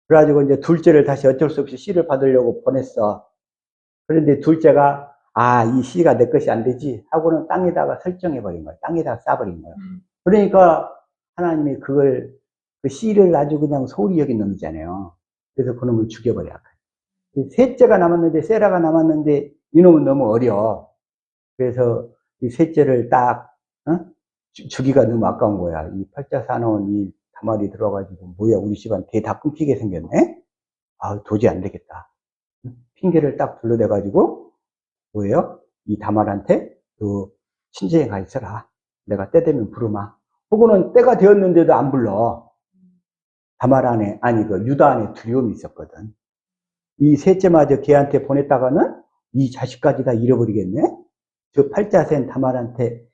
그래가지고 이제 둘째를 다시 어쩔 수 없이 씨를 받으려고 보냈어. 그런데 둘째가 이 씨가 내 것이 안 되지 하고는 땅에다가 설정해버린 거야. 땅에다가 싸버린 거야. 그러니까 하나님이 그 씨를 아주 그냥 소홀히 여긴 놈이잖아요. 그래서 그놈을 죽여버려. 셋째가 남았는데 세라가 남았는데 이놈은 너무 어려. 그래서 이 셋째를 딱 주기가 너무 아까운 거야. 이 팔자 사나운 이 다말이 들어가지고 뭐야 우리 집안 대 다 끊기게 생겼네. 도저히 안 되겠다. 핑계를 딱 불러대가지고 뭐예요? 이 다말한테 그 친정에 가 있어라. 내가 때 되면 부르마. 혹은 때가 되었는데도 안 불러. 다말 안에 그 유다 안에 두려움이 있었거든. 이 셋째마저 걔한테 보냈다가는 이 자식까지 다 잃어버리겠네. 저 팔자센 다말한테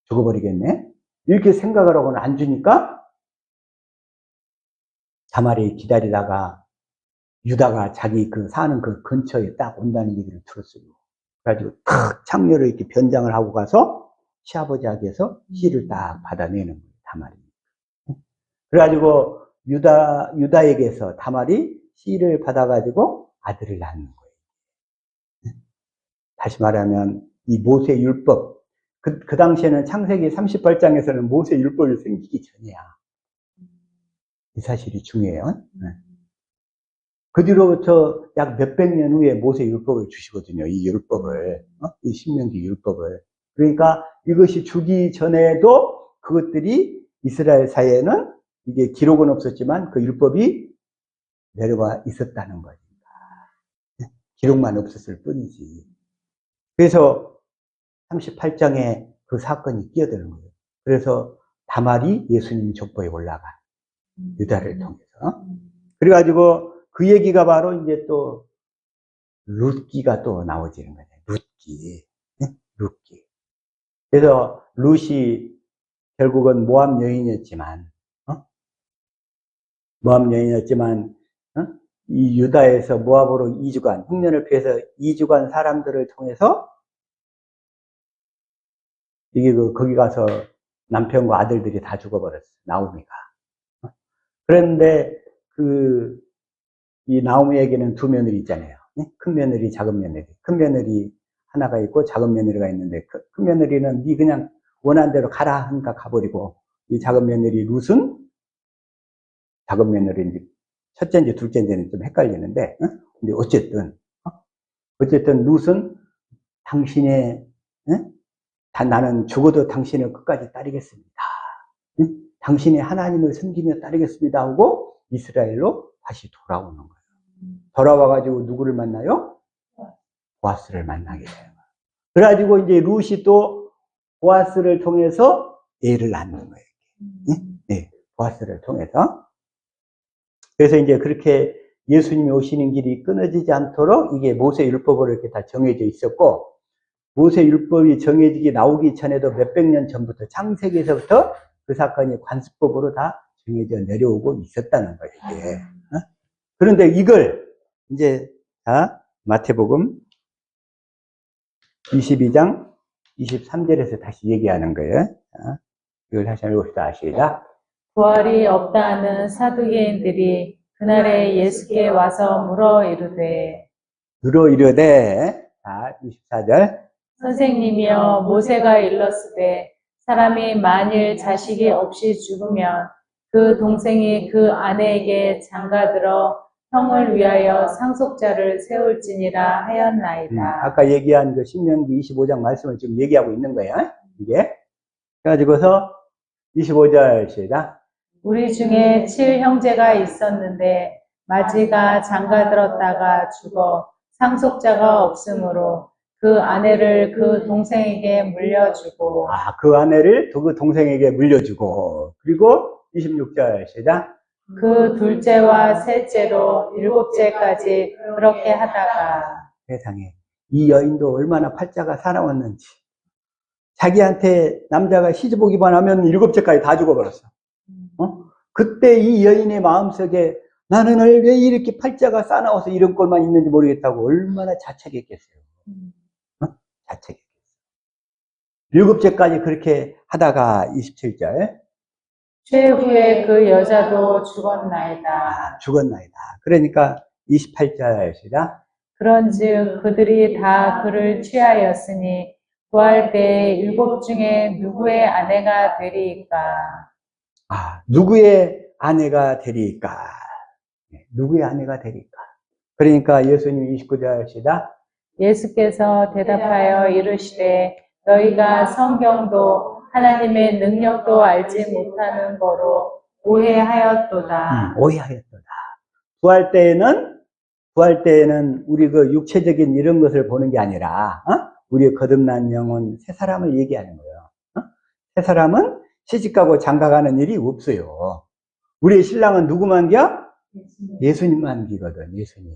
죽어버리겠네. 이렇게 생각을 하고는 안 주니까 다말이 기다리다가 유다가 자기 사는 그 근처에 딱 온다는 얘기를 들었어요. 그래가지고 탁 창녀를 이렇게 변장을 하고 가서 시아버지에게서 씨를 딱 받아내는 거예요. 다말이. 그래가지고 유다에게서 다말이 씨를 받아가지고 아들을 낳는 거예요. 다시 말하면 이 모세 율법, 그 당시에는 창세기 38장에서는 모세 율법이 생기기 전이야. 이 사실이 중요해요. 그 뒤로부터 약 몇백 년 후에 모세 율법을 주시거든요. 이 율법을, 이 신명기 율법을. 그러니까 이것이 주기 전에도 그것들이 이스라엘 사이에는 이게 기록은 없었지만 그 율법이 내려와 있었다는 거니까. 기록만 없었을 뿐이지. 그래서 38장에 그 사건이 끼어드는 거예요. 그래서 다말이 예수님 족보에 올라가. 유다를 통해서. 그래가지고 그 얘기가 바로 이제 또 룻기가 또 나오지는 거예요. 룻기. 룻기. 그래서 룻이 결국은 모압 여인이었지만, 모압 여인이었지만, 이 유다에서 모압으로 이주간, 흉년을 피해서 이주간 사람들을 통해서 이게 거기 가서 남편과 아들들이 다 죽어버렸어. 나오미가. 그런데 이 나오미에게는 두 며느리 있잖아요. 큰 며느리, 작은 며느리. 큰 며느리 하나가 있고 작은 며느리가 있는데 큰 며느리는 네 그냥 원하는 대로 가라 하니까 가버리고 이 작은 며느리 룻은 작은 며느리인지 첫째인지 둘째인지는 좀 헷갈리는데 근데 어쨌든 룻은 당신의 나는 죽어도 당신을 끝까지 따르겠습니다. 당신이 하나님을 섬기며 따르겠습니다 하고 이스라엘로 다시 돌아오는 거예요. 돌아와가지고 누구를 만나요? 보아스를 만나게 돼요. 그래가지고 이제 룻이 또 보아스를 통해서 애를 낳는 거예요. 네, 보아스를 통해서. 그래서 이제 그렇게 예수님이 오시는 길이 끊어지지 않도록 이게 모세 율법으로 이렇게 다 정해져 있었고, 모세 율법이 정해지기 나오기 전에도 몇백 년 전부터 창세기에서부터 그 사건이 관습법으로 다 정해져 내려오고 있었다는 거예요, 이게. 그런데 이걸 이제 마태복음 22장 23절에서 다시 얘기하는 거예요. 이걸 다시 읽읍시다. 시작. 부활이 없다는 사두개인들이 그날에 예수께 와서 물어 이르되 24절. 선생님이여 모세가 일렀으되 사람이 만일 자식이 없이 죽으면 그 동생이 그 아내에게 장가들어 형을 위하여 상속자를 세울지니라 하였나이다. 아까 얘기한 그 신명기 25장 말씀을 지금 얘기하고 있는 거예요. 이게. 그래가지고서 25절 시작. 우리 중에 7형제가 있었는데 마지가 장가들었다가 죽어 상속자가 없으므로 그 아내를 그 동생에게 물려주고 그 아내를 그 동생에게 물려주고 그리고 26절 시작. 그 둘째와 셋째로 7째까지 그렇게 하다가 세상에 이 여인도 얼마나 팔자가 사나웠는지 자기한테 남자가 시집 오기만 하면 7째까지 다 죽어버렸어. 그때 이 여인의 마음속에 나는 왜 이렇게 팔자가 싸나워서 이런 꼴만 있는지 모르겠다고 얼마나 자책했겠어요. 자책했겠어요. 7째까지 그렇게 하다가 27절 최후에 그 여자도 죽었나이다. 죽었나이다. 그러니까 28절 시작. 그런즉 그들이 다 그를 취하였으니 구할 때 7 중에 누구의 아내가 되리이까? 누구의 아내가 되리이까? 누구의 아내가 되리이까? 그러니까 예수님 29절 시작. 예수께서 대답하여 이르시되 너희가 성경도 하나님의 능력도 알지 못하는 거로 오해하였도다. 오해하였도다. 구할 때에는 우리 그 육체적인 이런 것을 보는 게 아니라, 우리의 거듭난 영혼, 새 사람을 얘기하는 거예요. 새 사람은 시집가고 장가가는 일이 없어요. 우리의 신랑은 누구만 겨? 예수님만 기거든, 예수님.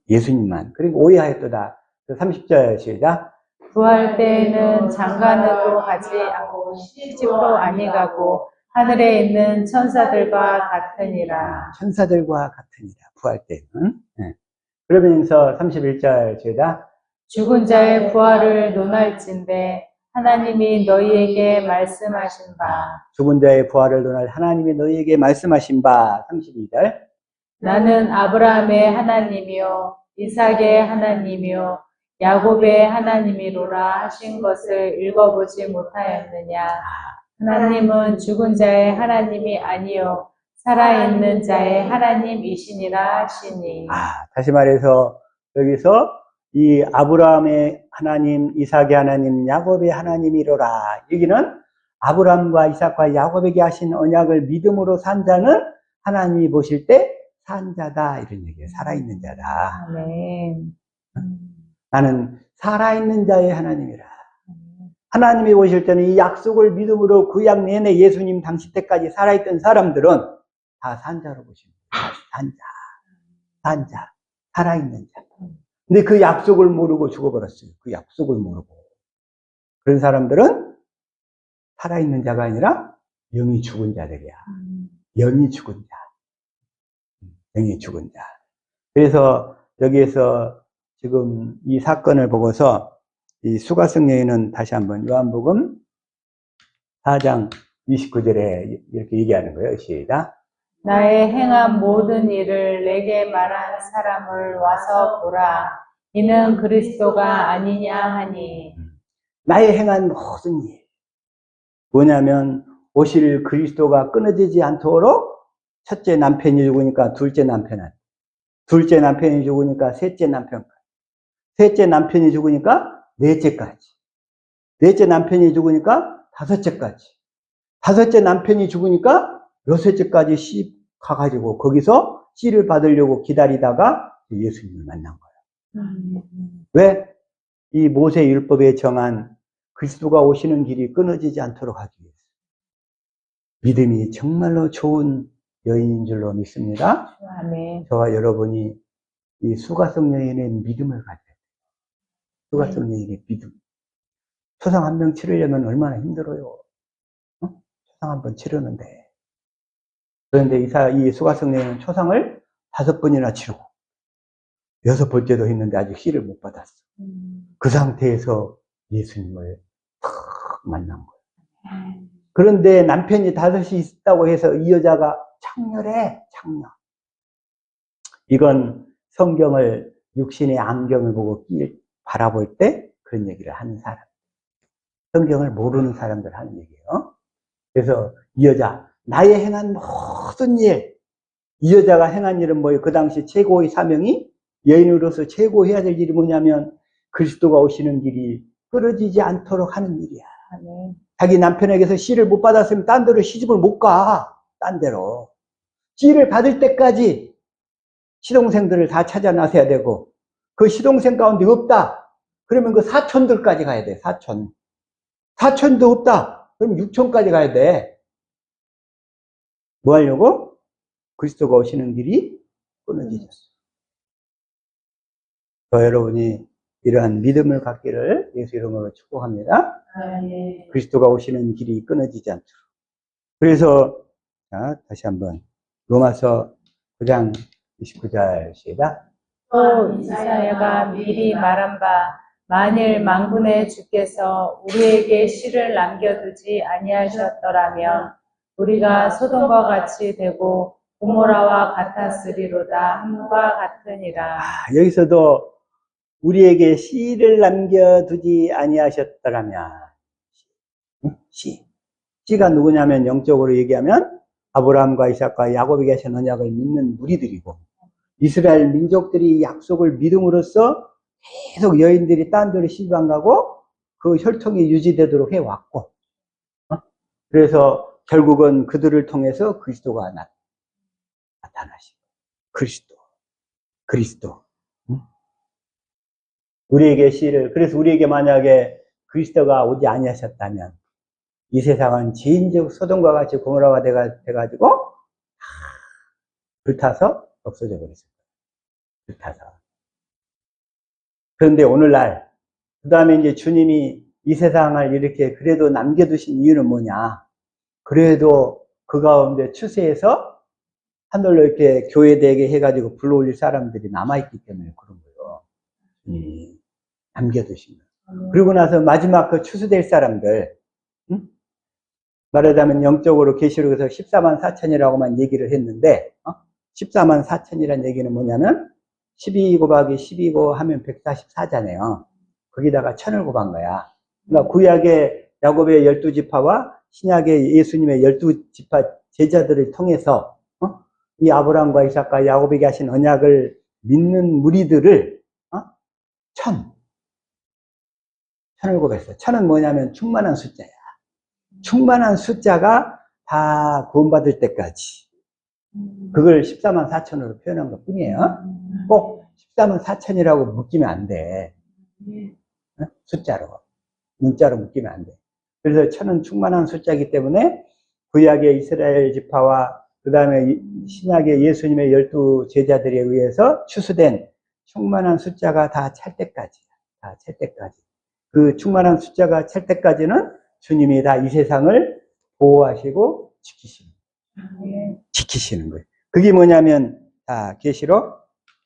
예수님만. 그리고 오해하였도다. 30절 시작. 구할 때에는 장가는 가지 않고 시집도 아니가고 하늘에 있는 천사들과 같으니라. 천사들과 같으니라. 구할 때는. 그러면서 31절 시작. 죽은 자의 부활을 논할진대 하나님이 너희에게 말씀하신 바. 죽은 자의 부활을 논할 하나님이 너희에게 말씀하신 바. 32절. 나는 아브라함의 하나님이요 이삭의 하나님이요 야곱의 하나님이로라 하신 것을 읽어보지 못하였느냐. 하나님은 죽은 자의 하나님이 아니요 살아있는 자의 하나님이시니라 하시니. 다시 말해서 여기서 이 아브라함의 하나님, 이삭의 하나님, 야곱의 하나님이로라. 여기는 아브라함과 이삭과 야곱에게 하신 언약을 믿음으로 산 자는 하나님이 보실 때 산 자다, 이런 얘기예요. 살아있는 자다. 아멘. 나는 살아있는 자의 하나님이라. 하나님이 보실 때는 이 약속을 믿음으로 구약 내내 예수님 당시 때까지 살아있던 사람들은 다 산자로 보십니다. 산자, 살아있는 자. 근데 그 약속을 모르고 죽어버렸어요. 그 약속을 모르고. 그런 사람들은 살아있는 자가 아니라 영이 죽은 자들이야. 영이 죽은 자. 영이 죽은 자. 그래서 여기에서 지금 이 사건을 보고서 이 수가성 여인은 다시 한번 요한복음 4장 29절에 이렇게 얘기하는 거예요. 시작. 나의 행한 모든 일을 내게 말한 사람을 와서 보라. 이는 그리스도가 아니냐 하니. 나의 행한 모든 일. 뭐냐면 오실 그리스도가 끊어지지 않도록 첫째 남편이 죽으니까 둘째 남편이 죽으니까 셋째 남편까지. 셋째 남편이 죽으니까 넷째까지. 넷째 남편이 죽으니까 다섯째까지. 다섯째 남편이 죽으니까 여섯째까지 씨 가가지고 거기서 씨를 받으려고 기다리다가 예수님을 만난 거예요. 왜? 이 모세 율법에 정한 그리스도가 오시는 길이 끊어지지 않도록 하기 위해서. 믿음이 정말로 좋은 여인인 줄로 믿습니다. 아멘. 저와 여러분이 이 수가성 여인의 믿음을 가져야 돼요. 수가성 여인의 믿음. 초상 한 명 치르려면 얼마나 힘들어요. 초상 한 번 치르는데. 그런데 이 수가성 여인은 초상을 5번이나 치르고 6번째도 했는데 아직 씨를 못 받았어. 그 상태에서 예수님을 탁 만난 거예요. 그런데 남편이 5이 있다고 해서 이 여자가 창렬해, 창렬. 이건 성경을, 육신의 안경을 보고 바라볼 때 그런 얘기를 하는 사람. 성경을 모르는 사람들 하는 얘기예요. 그래서 이 여자, 나의 행한 모든 일, 이 여자가 행한 일은 뭐예요? 그 당시 최고의 사명이 여인으로서 최고 해야 될 일이 뭐냐면 그리스도가 오시는 길이 끊어지지 않도록 하는 일이야. 아멘. 자기 남편에게서 씨를 못 받았으면 딴 데로 시집을 못 가. 딴 데로. 씨를 받을 때까지 시동생들을 다 찾아 나서야 되고 그 시동생 가운데 없다. 그러면 그 사촌들까지 가야 돼. 사촌도 없다. 그럼 6촌까지 가야 돼. 뭐 하려고? 그리스도가 오시는 길이 끊어지셨어. 여러분이 이러한 믿음을 갖기를 예수 이름으로 축복합니다. 그리스도가 오시는 길이 끊어지지 않도록. 그래서 다시 한번 로마서 9장 29절 시작. 또 이사야가 미리 말한 바 만일 만군의 주께서 우리에게 씨를 남겨두지 아니하셨더라면 우리가 소돔과 같이 되고 고모라와 같았으리로다 함과 같으니라. 여기서도 우리에게 씨를 남겨두지 아니하셨더라면 씨가 누구냐면 영적으로 얘기하면 아브라함과 이삭과 야곱에게 하신 언약을 믿는 무리들이고 이스라엘 민족들이 약속을 믿음으로써 계속 여인들이 딴 데로 시집 안 가고 그 혈통이 유지되도록 해왔고 그래서 결국은 그들을 통해서 그리스도가 나타나시고 그리스도 우리에게 그래서 우리에게 만약에 그리스도가 오지 아니하셨다면 이 세상은 지인적 소돔과 같이 고모라가 돼가지고 불타서 없어져 버렸어요. 불타서. 그런데 오늘날 그 다음에 이제 주님이 이 세상을 이렇게 그래도 남겨두신 이유는 뭐냐? 그래도 그 가운데 추세해서 하늘로 이렇게 교회되게 해가지고 불러올릴 사람들이 남아있기 때문에 그런 거예요. 남겨두신 거예요. 그리고 나서 마지막 그 추수될 사람들, 말하자면 영적으로 계시록에서 14만 4천이라고만 얘기를 했는데 14만 4천이라는 얘기는 뭐냐면 12 곱하기 12고 하면 144잖아요. 거기다가 1000을 곱한 거야. 그러니까 구약의 야곱의 12지파와 신약의 예수님의 12지파 제자들을 통해서 이 아브라함과 이삭과 야곱에게 하신 언약을 믿는 무리들을 천을 곱했어요. 천은 뭐냐면 충만한 숫자야. 충만한 숫자가 다 구원받을 때까지. 그걸 14만 4천으로 표현한 것 뿐이에요. 꼭 14만 4천이라고 묶이면 안 돼. 숫자로. 문자로 묶이면 안 돼. 그래서 천은 충만한 숫자이기 때문에 구약의 이스라엘 지파와 그 다음에 신약의 예수님의 12 제자들에 의해서 추수된 충만한 숫자가 다 찰 때까지. 다 찰 때까지. 그 충만한 숫자가 찰 때까지는 주님이 다 이 세상을 보호하시고 지키시는 거예요. 그게 뭐냐면 계시록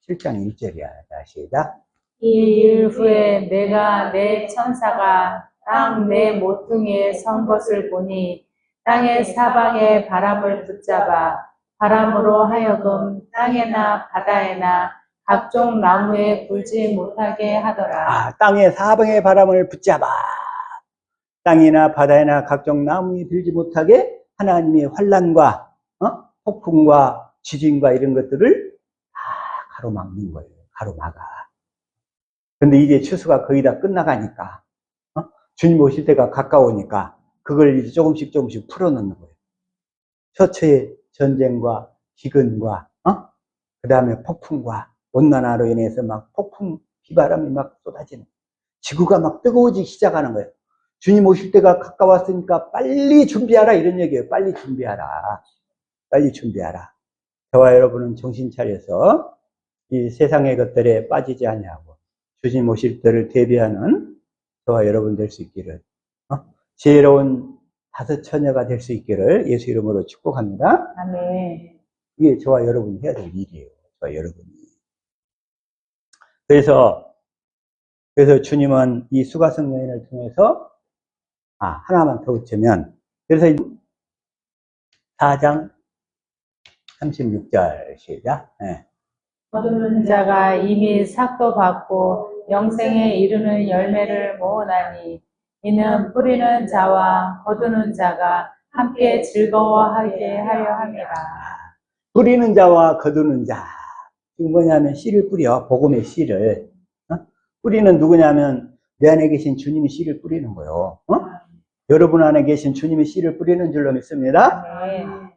7장 1절이야. 시작. 이 일 후에 내가 내 천사가 땅 내 모퉁이에 선 것을 보니 땅의 사방에 바람을 붙잡아 바람으로 하여금 땅에나 바다에나 각종 나무에 불지 못하게 하더라. 땅의 사방의 바람을 붙잡아 땅이나 바다에나 각종 나무에 들지 못하게 하나님의 환난과 폭풍과 지진과 이런 것들을 다 가로막는 거예요. 가로막아. 근데 이제 추수가 거의 다 끝나가니까 주님 오실 때가 가까우니까 그걸 이제 조금씩 풀어놓는 거예요. 처처의 전쟁과 기근과 그 다음에 폭풍과 온난화로 인해서 막 폭풍 비바람이 막 쏟아지는, 지구가 막 뜨거워지기 시작하는 거예요. 주님 오실 때가 가까웠으니까 빨리 준비하라 이런 얘기예요. 빨리 준비하라. 빨리 준비하라. 저와 여러분은 정신 차려서 이 세상의 것들에 빠지지 아니하고 주님 오실 때를 대비하는 저와 여러분 될 수 있기를, 지혜로운 다섯 처녀가 될 수 있기를 예수 이름으로 축복합니다. 아멘. 이게 저와 여러분이 해야 될 일이에요. 저와 여러분이. 그래서 주님은 이 수가성 여인을 통해서 하나만 더 붙이면, 그래서 4장 36절 시작. 네. 거두는 자가 이미 삭도 받고 영생에 이르는 열매를 모으나니 이는 뿌리는 자와 거두는 자가 함께 즐거워하게 하려 함이라. 뿌리는 자와 거두는 자. 이거 뭐냐면 씨를 뿌려. 복음의 씨를. 뿌리는 누구냐면 내 안에 계신 주님이 씨를 뿌리는 거예요. 여러분 안에 계신 주님이 씨를 뿌리는 줄로 믿습니다. 아멘.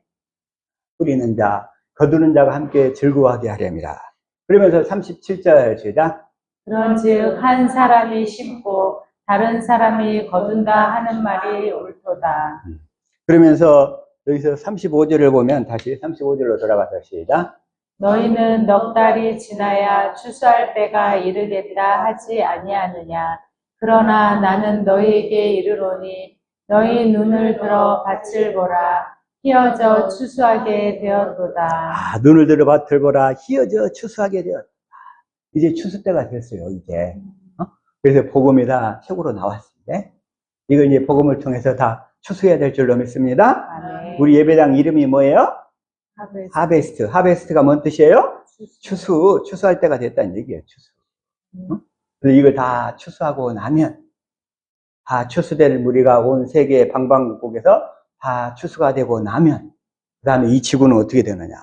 뿌리는 자, 거두는 자가 함께 즐거워하게 하렵니다. 그러면서 37절 시작. 그런즉 한 사람이 심고 다른 사람이 거둔다 하는 말이 옳도다. 그러면서 여기서 35절을 보면 다시 35절로 돌아가서 시작. 너희는 넉 달이 지나야 추수할 때가 이르겠다 하지 아니하느냐. 그러나 나는 너희에게 이르노니 너희 눈을 들어 밭을 보라. 휘어져 추수하게 되었도다. 눈을 들어 밭을 보라. 휘어져 추수하게 되었다. 이제 추수 때가 됐어요. 이제. 그래서 복음이 다 책으로 나왔습니다. 이거 이제 복음을 통해서 다 추수해야 될 줄로 믿습니다. 아멘. 우리 예배당 이름이 뭐예요? 하베스트. 하베스트가 뭔 뜻이에요? 추수할 때가 됐다는 얘기예요. 추수. 그래서 이걸 다 추수하고 나면, 다 추수될 무리가 온 세계 방방곡곡에서 다 추수가 되고 나면, 그 다음에 이 지구는 어떻게 되느냐.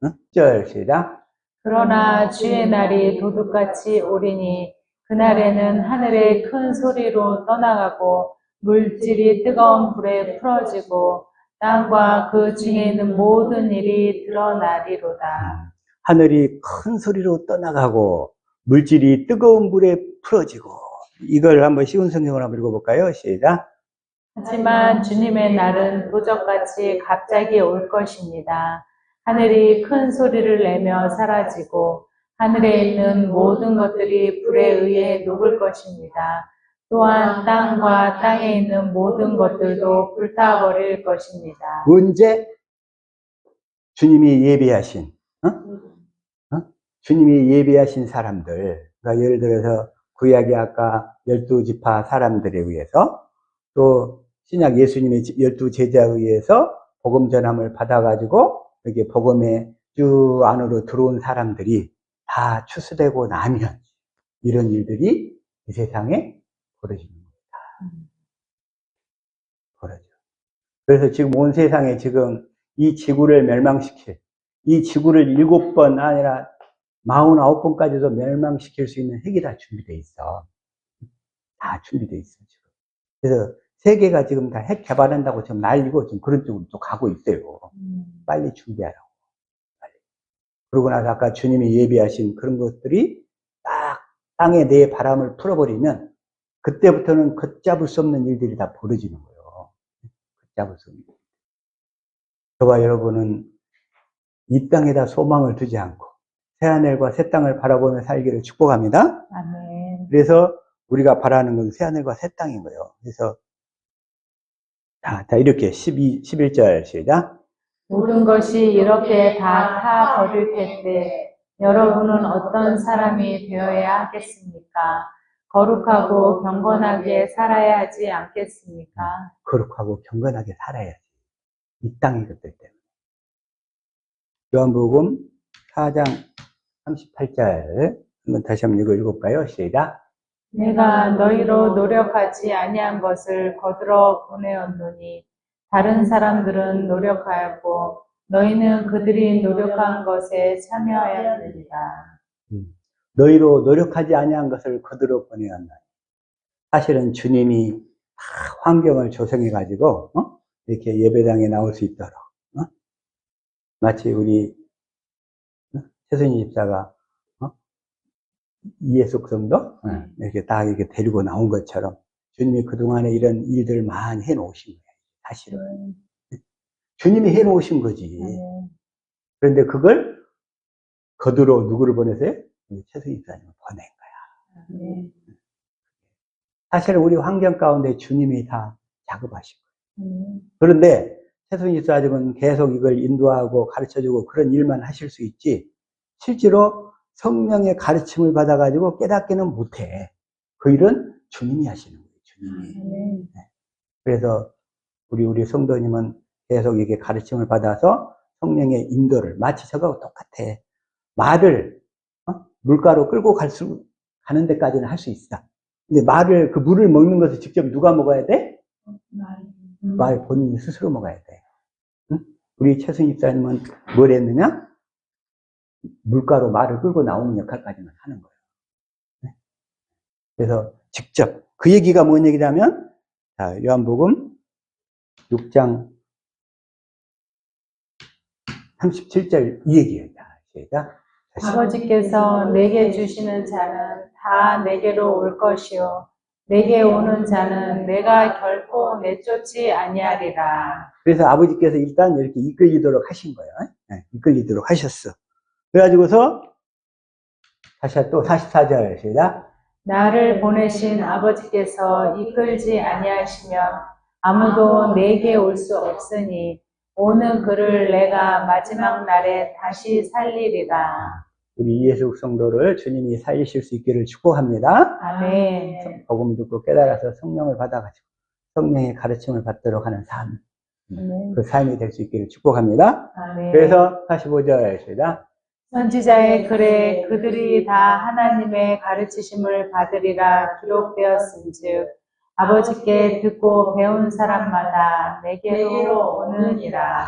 1절 시작. 그러나 주의 날이 도둑같이 오리니 그날에는 하늘에 큰 소리로 떠나가고 물질이 뜨거운 불에 풀어지고 땅과 그 중에 있는 모든 일이 드러나리로다. 하늘이 큰 소리로 떠나가고 물질이 뜨거운 불에 풀어지고. 이걸 한번 쉬운 성경으로 한번 읽어볼까요? 시작. 하지만 주님의 날은 도적같이 갑자기 올 것입니다. 하늘이 큰 소리를 내며 사라지고 하늘에 있는 모든 것들이 불에 의해 녹을 것입니다. 또한 땅과 땅에 있는 모든 것들도 불타버릴 것입니다. 언제? 주님이 예비하신, 주님이 예비하신 사람들, 그러니까 예를 들어서 구약의 아까 12지파 사람들에 의해서, 또 신약 예수님의 12 제자에 의해서 복음 전함을 받아가지고 여기 복음의 주 안으로 들어온 사람들이 다 추수되고 나면 이런 일들이 이 세상에 벌어지는 겁니다. 벌어져. 그래서 지금 온 세상에 지금 이 지구를 멸망시킬, 이 지구를 7번 아니라 49번까지도 멸망시킬 수 있는 핵이 다 준비되어 있어. 다 준비되어 있어, 지금. 그래서 세계가 지금 다 핵 개발한다고 지금 난리고 지금 그런 쪽으로 또 가고 있어요. 빨리 준비하라고. 빨리. 그러고 나서 아까 주님이 예비하신 그런 것들이 딱 땅에 내 바람을 풀어버리면 그때부터는 걷잡을 수 없는 일들이 다 벌어지는 거예요. 걷잡을 수 없는 일. 저와 여러분은 이 땅에다 소망을 두지 않고 새하늘과 새 땅을 바라보며 살기를 축복합니다. 아멘. 그래서 우리가 바라는 건 새하늘과 새 땅인 거예요. 그래서 자 이렇게 11절 시작. 모든 것이 이렇게 다 타버릴 텐데 여러분은 어떤 사람이 되어야 하겠습니까? 거룩하고 경건하게 살아야 하지 않겠습니까? 거룩하고 경건하게 살아야지. 이 땅의 것들 때문에. 요한복음 4장 38절 한번 다시 한번 읽어볼까요? 시작. 내가 너희로 노력하지 아니한 것을 거들어 보내었노니 다른 사람들은 노력하였고 너희는 그들이 노력한 것에 참여하였느니라. 너희로 노력하지 아니한 것을 거들어 보내었노니. 사실은 주님이 다 환경을 조성해가지고 이렇게 예배당에 나올 수 있도록 마치 우리 최순희 집사가 이예숙 성도 이렇게 딱 이렇게 데리고 나온 것처럼 주님이 그동안에 이런 일들을 많이 해놓으신 거예요. 사실은 주님이 해놓으신 거지. 그런데 그걸 거두러 누구를 보내세요? 최순희 집사님을 보낸 거야. 사실은 우리 환경 가운데 주님이 다 작업하신 거예요. 그런데 최순희 집사님은 계속 이걸 인도하고 가르쳐주고 그런 일만 하실 수 있지 실제로 성령의 가르침을 받아가지고 깨닫기는 못해. 그 일은 주님이 하시는 거예요. 주님이. 그래서 우리 성도님은 계속 이게 가르침을 받아서 성령의 인도를 마치 저거하고 똑같아. 말을 물가로 끌고 가는 데까지는 할 수 있어. 근데 그 물을 먹는 것을 직접 누가 먹어야 돼? 말 본인이 스스로 먹어야 돼. 응? 우리 최순희 집사님은 뭘 했느냐? 물가로 말을 끌고 나오는 역할까지만 하는 거예요. 네? 그래서 직접 그 얘기가 뭔 얘기냐면 자, 요한복음 6장 37절 이 얘기예요. 시작. 아버지께서 내게 주시는 자는 다 내게로 올 것이요 내게 오는 자는 내가 결코 내쫓지 아니하리라. 그래서 아버지께서 일단 이렇게 이끌리도록 하신 거예요. 네, 이끌리도록 하셨어. 그래가지고서 다시 또 44절 시작. 나를 보내신 아버지께서 이끌지 아니하시면 아무도 내게 올 수 없으니 오는 그를 내가 마지막 날에 다시 살리리라. 우리 이예숙 성도를 주님이 살리실 수 있기를 축복합니다. 아멘. 복음 듣고 깨달아서 성령을 받아가지고 성령의 가르침을 받도록 하는 삶. 그 삶이 될 수 있기를 축복합니다. 아멘. 그래서 45절 시작. 선지자의 글에 그들이 다 하나님의 가르치심을 받으리라 기록되었은즉 아버지께 듣고 배운 사람마다 내게로 오느니라.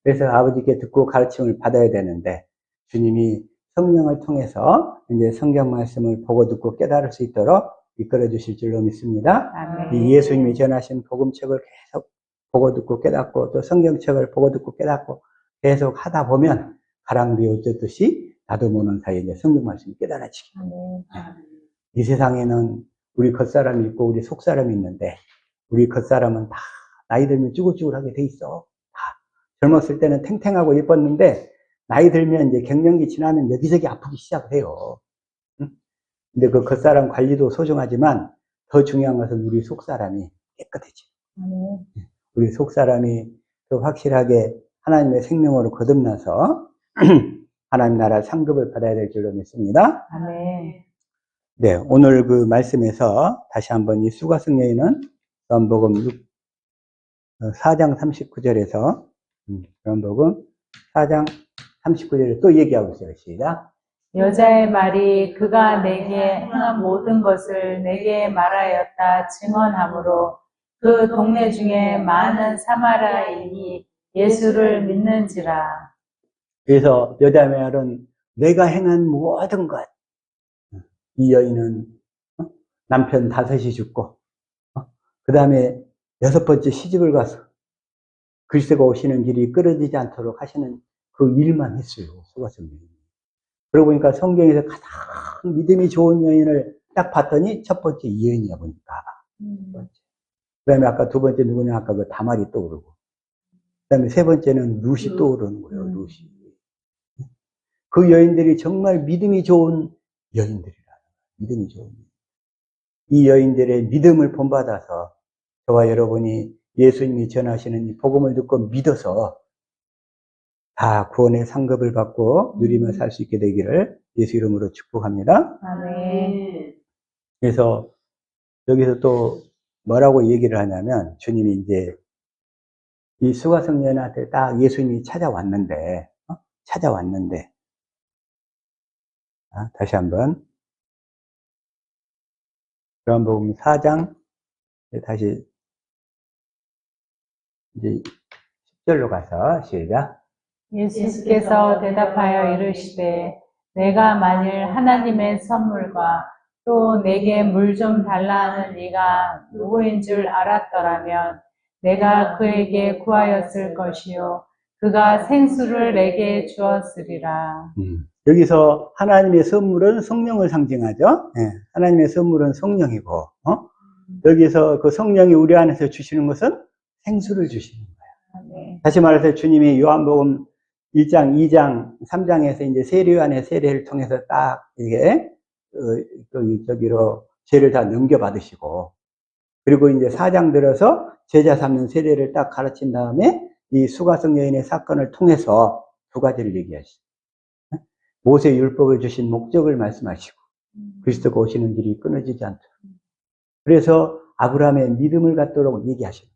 그래서 아버지께 듣고 가르침을 받아야 되는데 주님이 성령을 통해서 이제 성경 말씀을 보고 듣고 깨달을 수 있도록 이끌어 주실 줄로 믿습니다. 아멘. 이 예수님이 전하신 복음책을 계속 보고 듣고 깨닫고 또 성경책을 보고 듣고 깨닫고 계속 하다 보면 가랑비에 어쩌듯이 나도 모르는 사이에 이제 성경 말씀이 깨달아지게. 이 세상에는 우리 겉사람이 있고 우리 속사람이 있는데 우리 겉사람은 다 나이 들면 쭈글쭈글하게 돼 있어. 다 젊었을 때는 탱탱하고 예뻤는데 나이 들면 이제 갱년기 지나면 여기저기 아프기 시작해요. 응? 근데 그 겉사람 관리도 소중하지만 더 중요한 것은 우리 속사람이 깨끗해져. 우리 속사람이 더 확실하게 하나님의 생명으로 거듭나서 하나님 나라 상급을 받아야 될 줄로 믿습니다. 아멘. 네, 오늘 그 말씀에서 다시 한번 이 수가성 여인은 요한복음 4장 39절에서 요한복음 4장 39절에 또 얘기하고 있어요. 시작. 여자의 말이 그가 내게 행한 모든 것을 내게 말하였다 증언하므로 그 동네 중에 많은 사마리아인이 예수를 믿는지라. 그래서 여자말은 내가 행한 모든 것, 이 여인은 남편 5이 죽고 그 다음에 6번째 시집을 가서 그리스도가 오시는 길이 끊어지지 않도록 하시는 그 일만 했어요. 수고하셨네요. 그러고 보니까 성경에서 가장 믿음이 좋은 여인을 딱 봤더니 첫 번째 이 여인이야 보니까. 그 다음에 아까 2번째 누구냐? 아까 그 다말이 떠오르고. 그 다음에 3번째는 룻이 떠오르는 거예요. 룻이. 그 여인들이 정말 믿음이 좋은 여인들이라. 믿음이 좋은 여인. 이 여인들의 믿음을 본받아서 저와 여러분이 예수님이 전하시는 이 복음을 듣고 믿어서 다 구원의 상급을 받고 누리며 살 수 있게 되기를 예수 이름으로 축복합니다. 아멘. 그래서 여기서 또 뭐라고 얘기를 하냐면 주님이 이제 이 수가성년한테 딱 예수님이 찾아왔는데 다시 한번 요한복음 4장 다시 이제 10절로 가서 시작. 예수께서 대답하여 이르시되 내가 만일 하나님의 선물과 또 내게 물 좀 달라 하는 네가 누구인 줄 알았더라면 내가 그에게 구하였을 것이요 그가 생수를 내게 주었으리라. 여기서 하나님의 선물은 성령을 상징하죠. 네, 하나님의 선물은 성령이고 여기서 그 성령이 우리 안에서 주시는 것은 생수를 주시는 거예요. 네. 다시 말해서 주님이 요한복음 1장, 2장, 3장에서 이제 세례요한의 세례를 통해서 딱 이게 저기로 죄를 다 넘겨받으시고 그리고 이제 4장 들어서 제자 삼는 세례를 딱 가르친 다음에 이 수가성 여인의 사건을 통해서 2가지를 얘기하시죠. 모세 율법을 주신 목적을 말씀하시고 그리스도가 오시는 길이 끊어지지 않도록 그래서 아브라함의 믿음을 갖도록 얘기하시고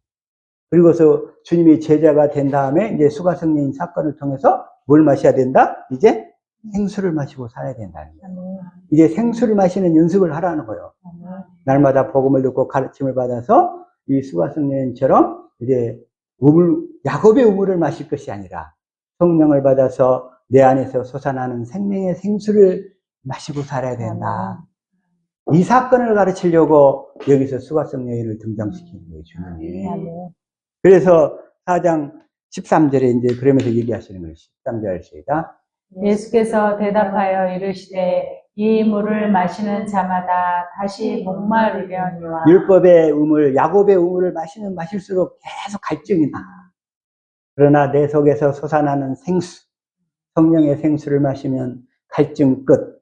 그리고서 주님이 제자가 된 다음에 이제 수가성 여인 사건을 통해서 뭘 마셔야 된다? 이제 생수를 마시고 살아야 된다는 거예요. 이제 생수를 마시는 연습을 하라는 거예요. 날마다 복음을 듣고 가르침을 받아서 이 수가성 여인처럼 이제 야곱의 우물을 마실 것이 아니라 성령을 받아서 내 안에서 솟아나는 생명의 생수를 마시고 살아야 된다. 이 사건을 가르치려고 여기서 수가성 여인을 등장시키는 거예요, 주님이. 그래서 4장 13절에 이제 그러면서 얘기하시는 거예요. 13절 시작. 예수께서 대답하여 이르시되 이 물을 마시는 자마다 다시 목마르려니와 율법의 우물, 야곱의 우물을 마실수록 계속 갈증이 나. 그러나 내 속에서 솟아나는 생수, 성령의 생수를 마시면 갈증 끝.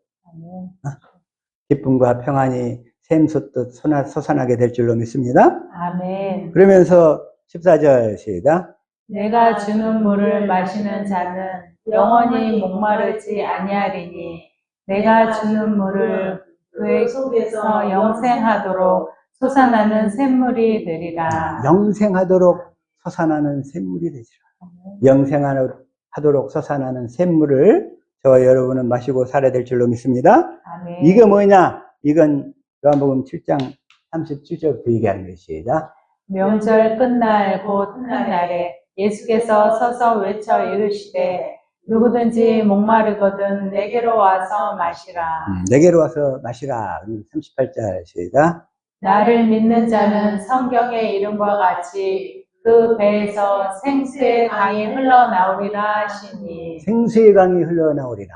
기쁨과 평안이 샘솟듯 솟아나게 될 줄로 믿습니다. 아멘. 그러면서 14절 시작. 내가 주는 물을 마시는 자는 영원히 목마르지 아니하리니 내가 주는 물을 그의 속에서 영생하도록 솟아나는 샘물이 되리라. 영생하도록 솟아나는 샘물이 되리라. 영생하도록 솟아나는 샘물을 저와 여러분은 마시고 살아야 될 줄로 믿습니다. 아멘. 이게 뭐냐? 이건 요한복음 7장 37절부터 얘기하는 것이다. 명절 끝날 곧 훗날에 예수께서 서서 외쳐 이르시되 누구든지 목마르거든 내게로 와서 마시라. 내게로 와서 마시라. 38절 시작. 나를 믿는 자는 성경의 이름과 같이 그 배에서 생수의 강이 흘러나오리라 하시니. 생수의 강이 흘러나오리라.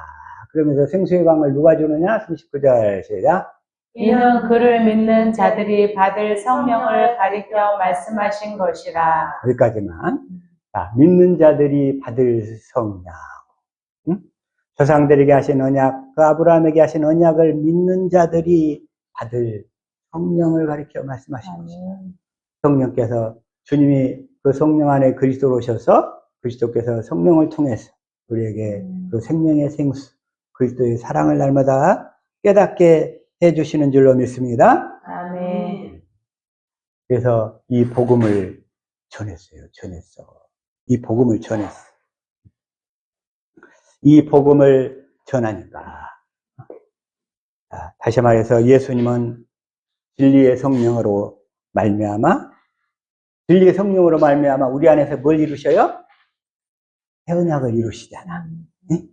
그러면서 생수의 강을 누가 주느냐? 39절 시작. 이는 그를 믿는 자들이 받을 성령을 가리켜 말씀하신 것이라. 여기까지만. 자, 믿는 자들이 받을 성령. 조상들에게 하신 언약, 그 아브라함에게 하신 언약을 믿는 자들이 받을 성령을 가리켜 말씀하신 것이다. 성령께서 주님이 그 성령 안에 그리스도로 오셔서 그리스도께서 성령을 통해서 우리에게 그 생명의 생수, 그리스도의 사랑을 날마다 깨닫게 해주시는 줄로 믿습니다. 아멘. 그래서 이 복음을 전했어요. 이 복음을 전했어. 이 복음을 전하니까. 다시 말해서 예수님은 진리의 성령으로 말미암아 우리 안에서 뭘 이루셔요? 새 언약을 이루시잖아. 응?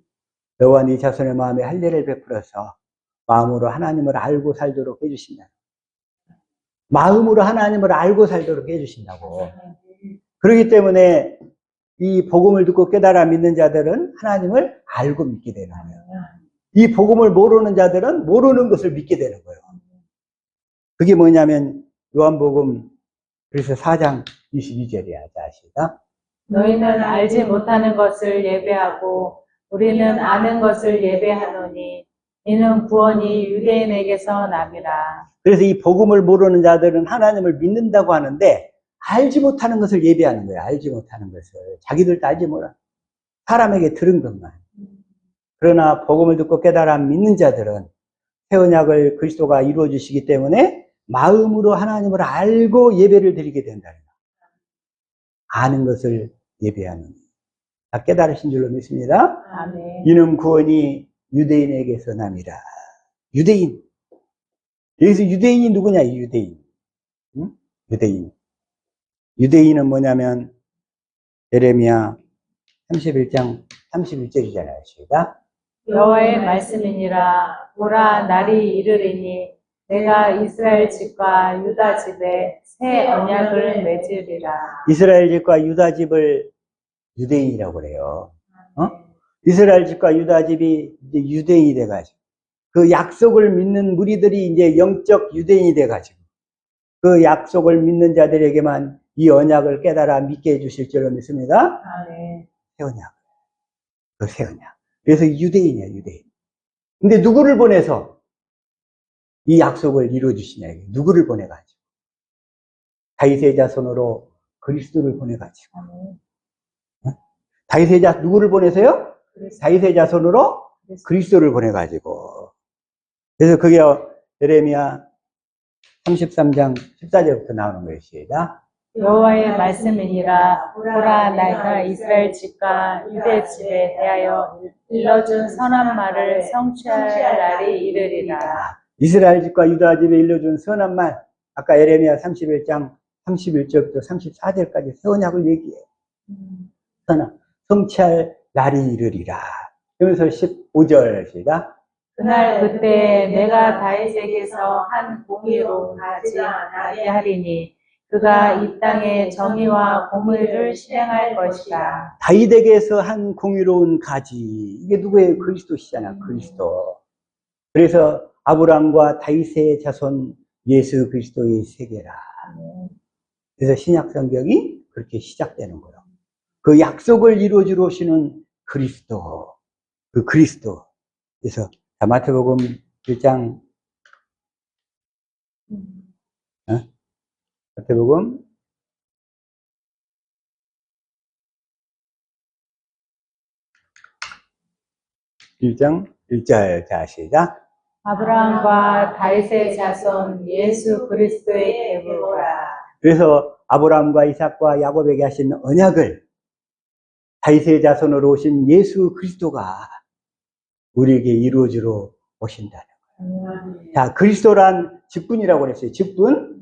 너와 네 자손의 마음에 할례를 베풀어서 마음으로 하나님을 알고 살도록 해주신다. 마음으로 하나님을 알고 살도록 해주신다고. 그렇기 때문에 이 복음을 듣고 깨달아 믿는 자들은 하나님을 알고 믿게 되는 거예요. 이 복음을 모르는 자들은 모르는 것을 믿게 되는 거예요. 그게 뭐냐면 요한복음 그래서 4장 22절이야. 자, 시작. 너희는 알지 못하는 것을 예배하고 우리는 아는 것을 예배하노니 이는 구원이 유대인에게서 남이라. 그래서 이 복음을 모르는 자들은 하나님을 믿는다고 하는데 알지 못하는 것을 예배하는 거예요. 알지 못하는 것을. 자기들도 알지 못하. 사람에게 들은 것만. 그러나 복음을 듣고 깨달아 믿는 자들은 새 언약을 그리스도가 이루어 주시기 때문에 마음으로 하나님을 알고 예배를 드리게 된다는 거예요. 아는 것을 예배하는. 다 깨달으신 줄로 믿습니다. 아멘. 이는 구원이 유대인에게서 남이라. 유대인. 여기서 유대인이 누구냐? 유대인. 응? 유대인. 유대인은 뭐냐면 예레미야 31장 31절이잖아요. 시작. 여호와의 말씀이니라. 보라 날이 이르리니 내가 이스라엘 집과 유다 집에 새 언약을 맺으리라. 이스라엘 집과 유다 집을 유대인이라고 그래요. 이스라엘 집과 유다 집이 이제 유대인이 돼가지고 그 약속을 믿는 무리들이 이제 영적 유대인이 돼가지고 그 약속을 믿는 자들에게만 이 언약을 깨달아 믿게 해주실 줄로 믿습니다. 아멘. 새 언약. 그 새 언약. 그래서 유대인이야, 유대인. 근데 누구를 보내서 이 약속을 이루어주시냐, 누구를 보내가지고. 다윗의 자손으로 그리스도를 보내가지고. 다윗의 자, 누구를 보내서요? 다윗의 자손으로 그리스도를 보내가지고. 그래서 그게 예레미야 33장 14절부터 나오는 것이다. 여호와의 말씀이니라. 보라 내가 이스라엘 집과 유대 집에 대하여 일러준 선한 말을 성취할 날이 이르리라. 이스라엘 집과 유다 집에 일러준 선한 말, 아까 예레미야 31장 31절부터 34절까지 새 언약을 얘기해. 선한, 성취할 날이 이르리라. 그러면서 15절 시작. 그날 그때 내가 다윗에게서 한 공의로 가지 않게 하리니 그가 이 땅에 정의와 공의를 실행할 것이다. 다윗에게서 한 공의로운 가지. 이게 누구예요? 그리스도시잖아, 그리스도. 그래서 아브라함과 다윗의 자손 예수 그리스도의 세계라. 그래서 신약 성경이 그렇게 시작되는 거예요. 그 약속을 이루어주러 오시는 그리스도. 그 그리스도. 그래서 마태복음 1장 마태복음 1장 1절. 자, 시작. 아브라함과 다윗의 자손 예수 그리스도의 계보라. 그래서 아브라함과 이삭과 야곱에게 하신 언약을 다윗의 자손으로 오신 예수 그리스도가 우리에게 이루어주러 오신다는 거예요. 자, 그리스도란 직분이라고 그랬어요. 직분.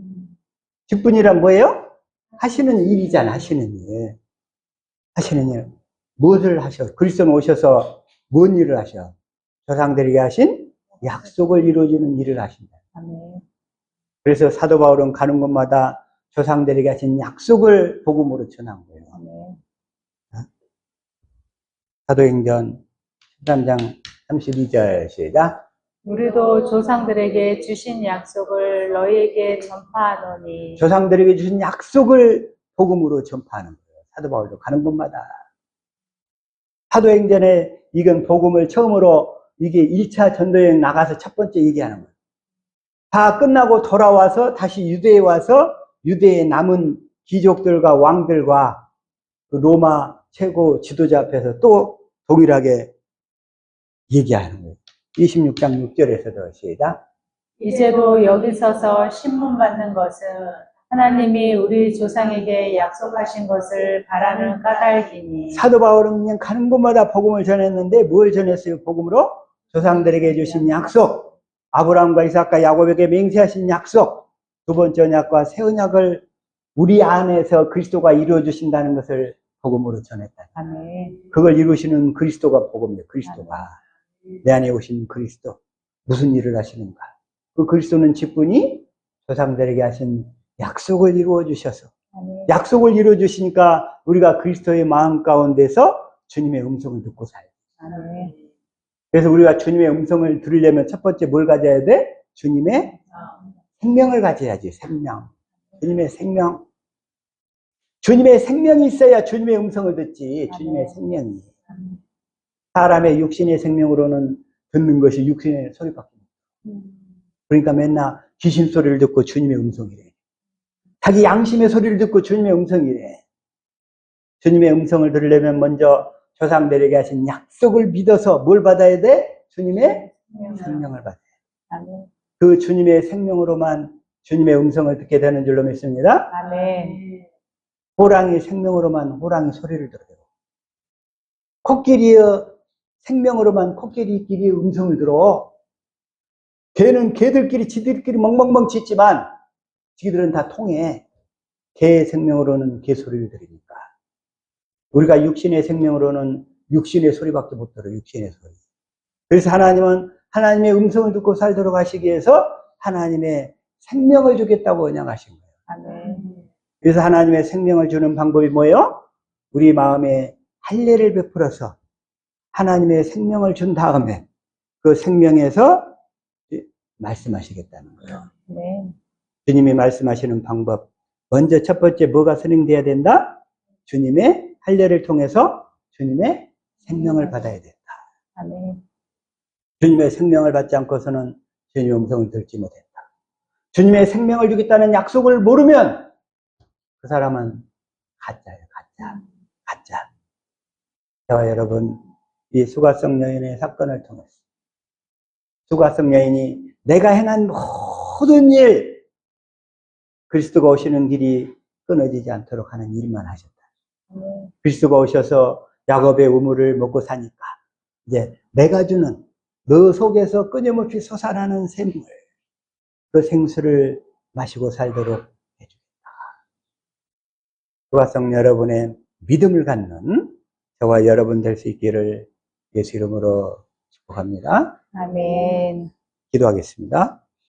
직분이란 뭐예요? 하시는 일이잖아, 하시는 일. 하시는 일. 무엇을 하셔? 그리스도는 오셔서 뭔 일을 하셔? 조상들에게 하신 약속을 이루어주는 일을 하신다. 그래서 사도 바울은 가는 곳마다 조상들에게 하신 약속을 복음으로 전한 거예요. 사도행전 13장 32절 시작. 우리도 조상들에게 주신 약속을 너희에게 전파하노니. 조상들에게 주신 약속을 복음으로 전파하는 거예요. 사도 바울도 가는 곳마다. 사도행전에 이건 복음을 처음으로 이게 1차 전도여행 나가서 첫 번째 얘기하는 거예요. 다 끝나고 돌아와서 다시 유대에 와서 유대에 남은 귀족들과 왕들과 그 로마 최고 지도자 앞에서 또 동일하게 얘기하는 거예요. 26장 6절에서도 시작. 이제도 여기 서서 신문 받는 것은 하나님이 우리 조상에게 약속하신 것을 바라는 까닭이니. 사도 바울은 그냥 가는 곳마다 복음을 전했는데 뭘 전했어요? 복음으로? 조상들에게 주신 약속, 아브라함과 이삭과 야곱에게 맹세하신 약속, 두 번째 언약과 새 언약을 우리 안에서 그리스도가 이루어 주신다는 것을 복음으로 전했다. 아멘. 그걸 이루시는 그리스도가 복음이에요. 그리스도가. 내 안에 오신 그리스도. 무슨 일을 하시는가? 그 그리스도는 직분이 조상들에게 하신 약속을 이루어 주셔서 아멘. 약속을 이루어 주시니까 우리가 그리스도의 마음 가운데서 주님의 음성을 듣고 살아요. 아멘. 그래서 우리가 주님의 음성을 들으려면 첫 번째 뭘 가져야 돼? 주님의 생명을 가져야지. 생명. 주님의 생명. 주님의 생명이 있어야 주님의 음성을 듣지. 주님의 생명이. 사람의 육신의 생명으로는 듣는 것이 육신의 소리밖에 없어요. 그러니까 맨날 귀신 소리를 듣고 주님의 음성이래. 자기 양심의 소리를 듣고 주님의 음성이래. 주님의 음성을 들으려면 먼저 조상들에게 하신 약속을 믿어서 뭘 받아야 돼? 주님의 생명을 받아야 돼. 그 주님의 생명으로만 주님의 음성을 듣게 되는 줄로 믿습니다. 아멘. 호랑이 생명으로만 호랑이 소리를 들어요. 코끼리의 생명으로만 코끼리끼리 음성을 들어. 개는 개들끼리 지들끼리 멍멍멍 짖지만 지들은 다 통해. 개의 생명으로는 개 소리를 들으니까. 우리가 육신의 생명으로는 육신의 소리밖에 못 들어요. 육신의 소리. 그래서 하나님은 하나님의 음성을 듣고 살도록 하시기 위해서 하나님의 생명을 주겠다고 언약하신 거예요. 아멘. 그래서 하나님의 생명을 주는 방법이 뭐예요? 우리 마음에 할례를 베풀어서 하나님의 생명을 준 다음에 그 생명에서 말씀하시겠다는 거예요. 네. 주님이 말씀하시는 방법. 먼저 첫 번째 뭐가 선행돼야 된다? 주님의 할례를 통해서 주님의 생명을 받아야 된다. 아멘. 주님의 생명을 받지 않고서는 주님의 음성을 듣지 못한다. 주님의 생명을 주겠다는 약속을 모르면 그 사람은 가짜예요. 가짜. 저와 여러분, 이 수가성 여인의 사건을 통해서 수가성 여인이 내가 행한 모든 일, 그리스도가 오시는 길이 끊어지지 않도록 하는 일만 하셨다. 그리스도가 오셔서 야곱의 우물을 먹고 사니까 이제 내가 주는 너 속에서 끊임없이 솟아나는 샘물, 그 생수를 마시고 살도록 해주겠다. 수가성 여러분의 믿음을 갖는 저와 여러분 될 수 있기를 예수 이름으로 축복합니다. 아멘. 기도하겠습니다.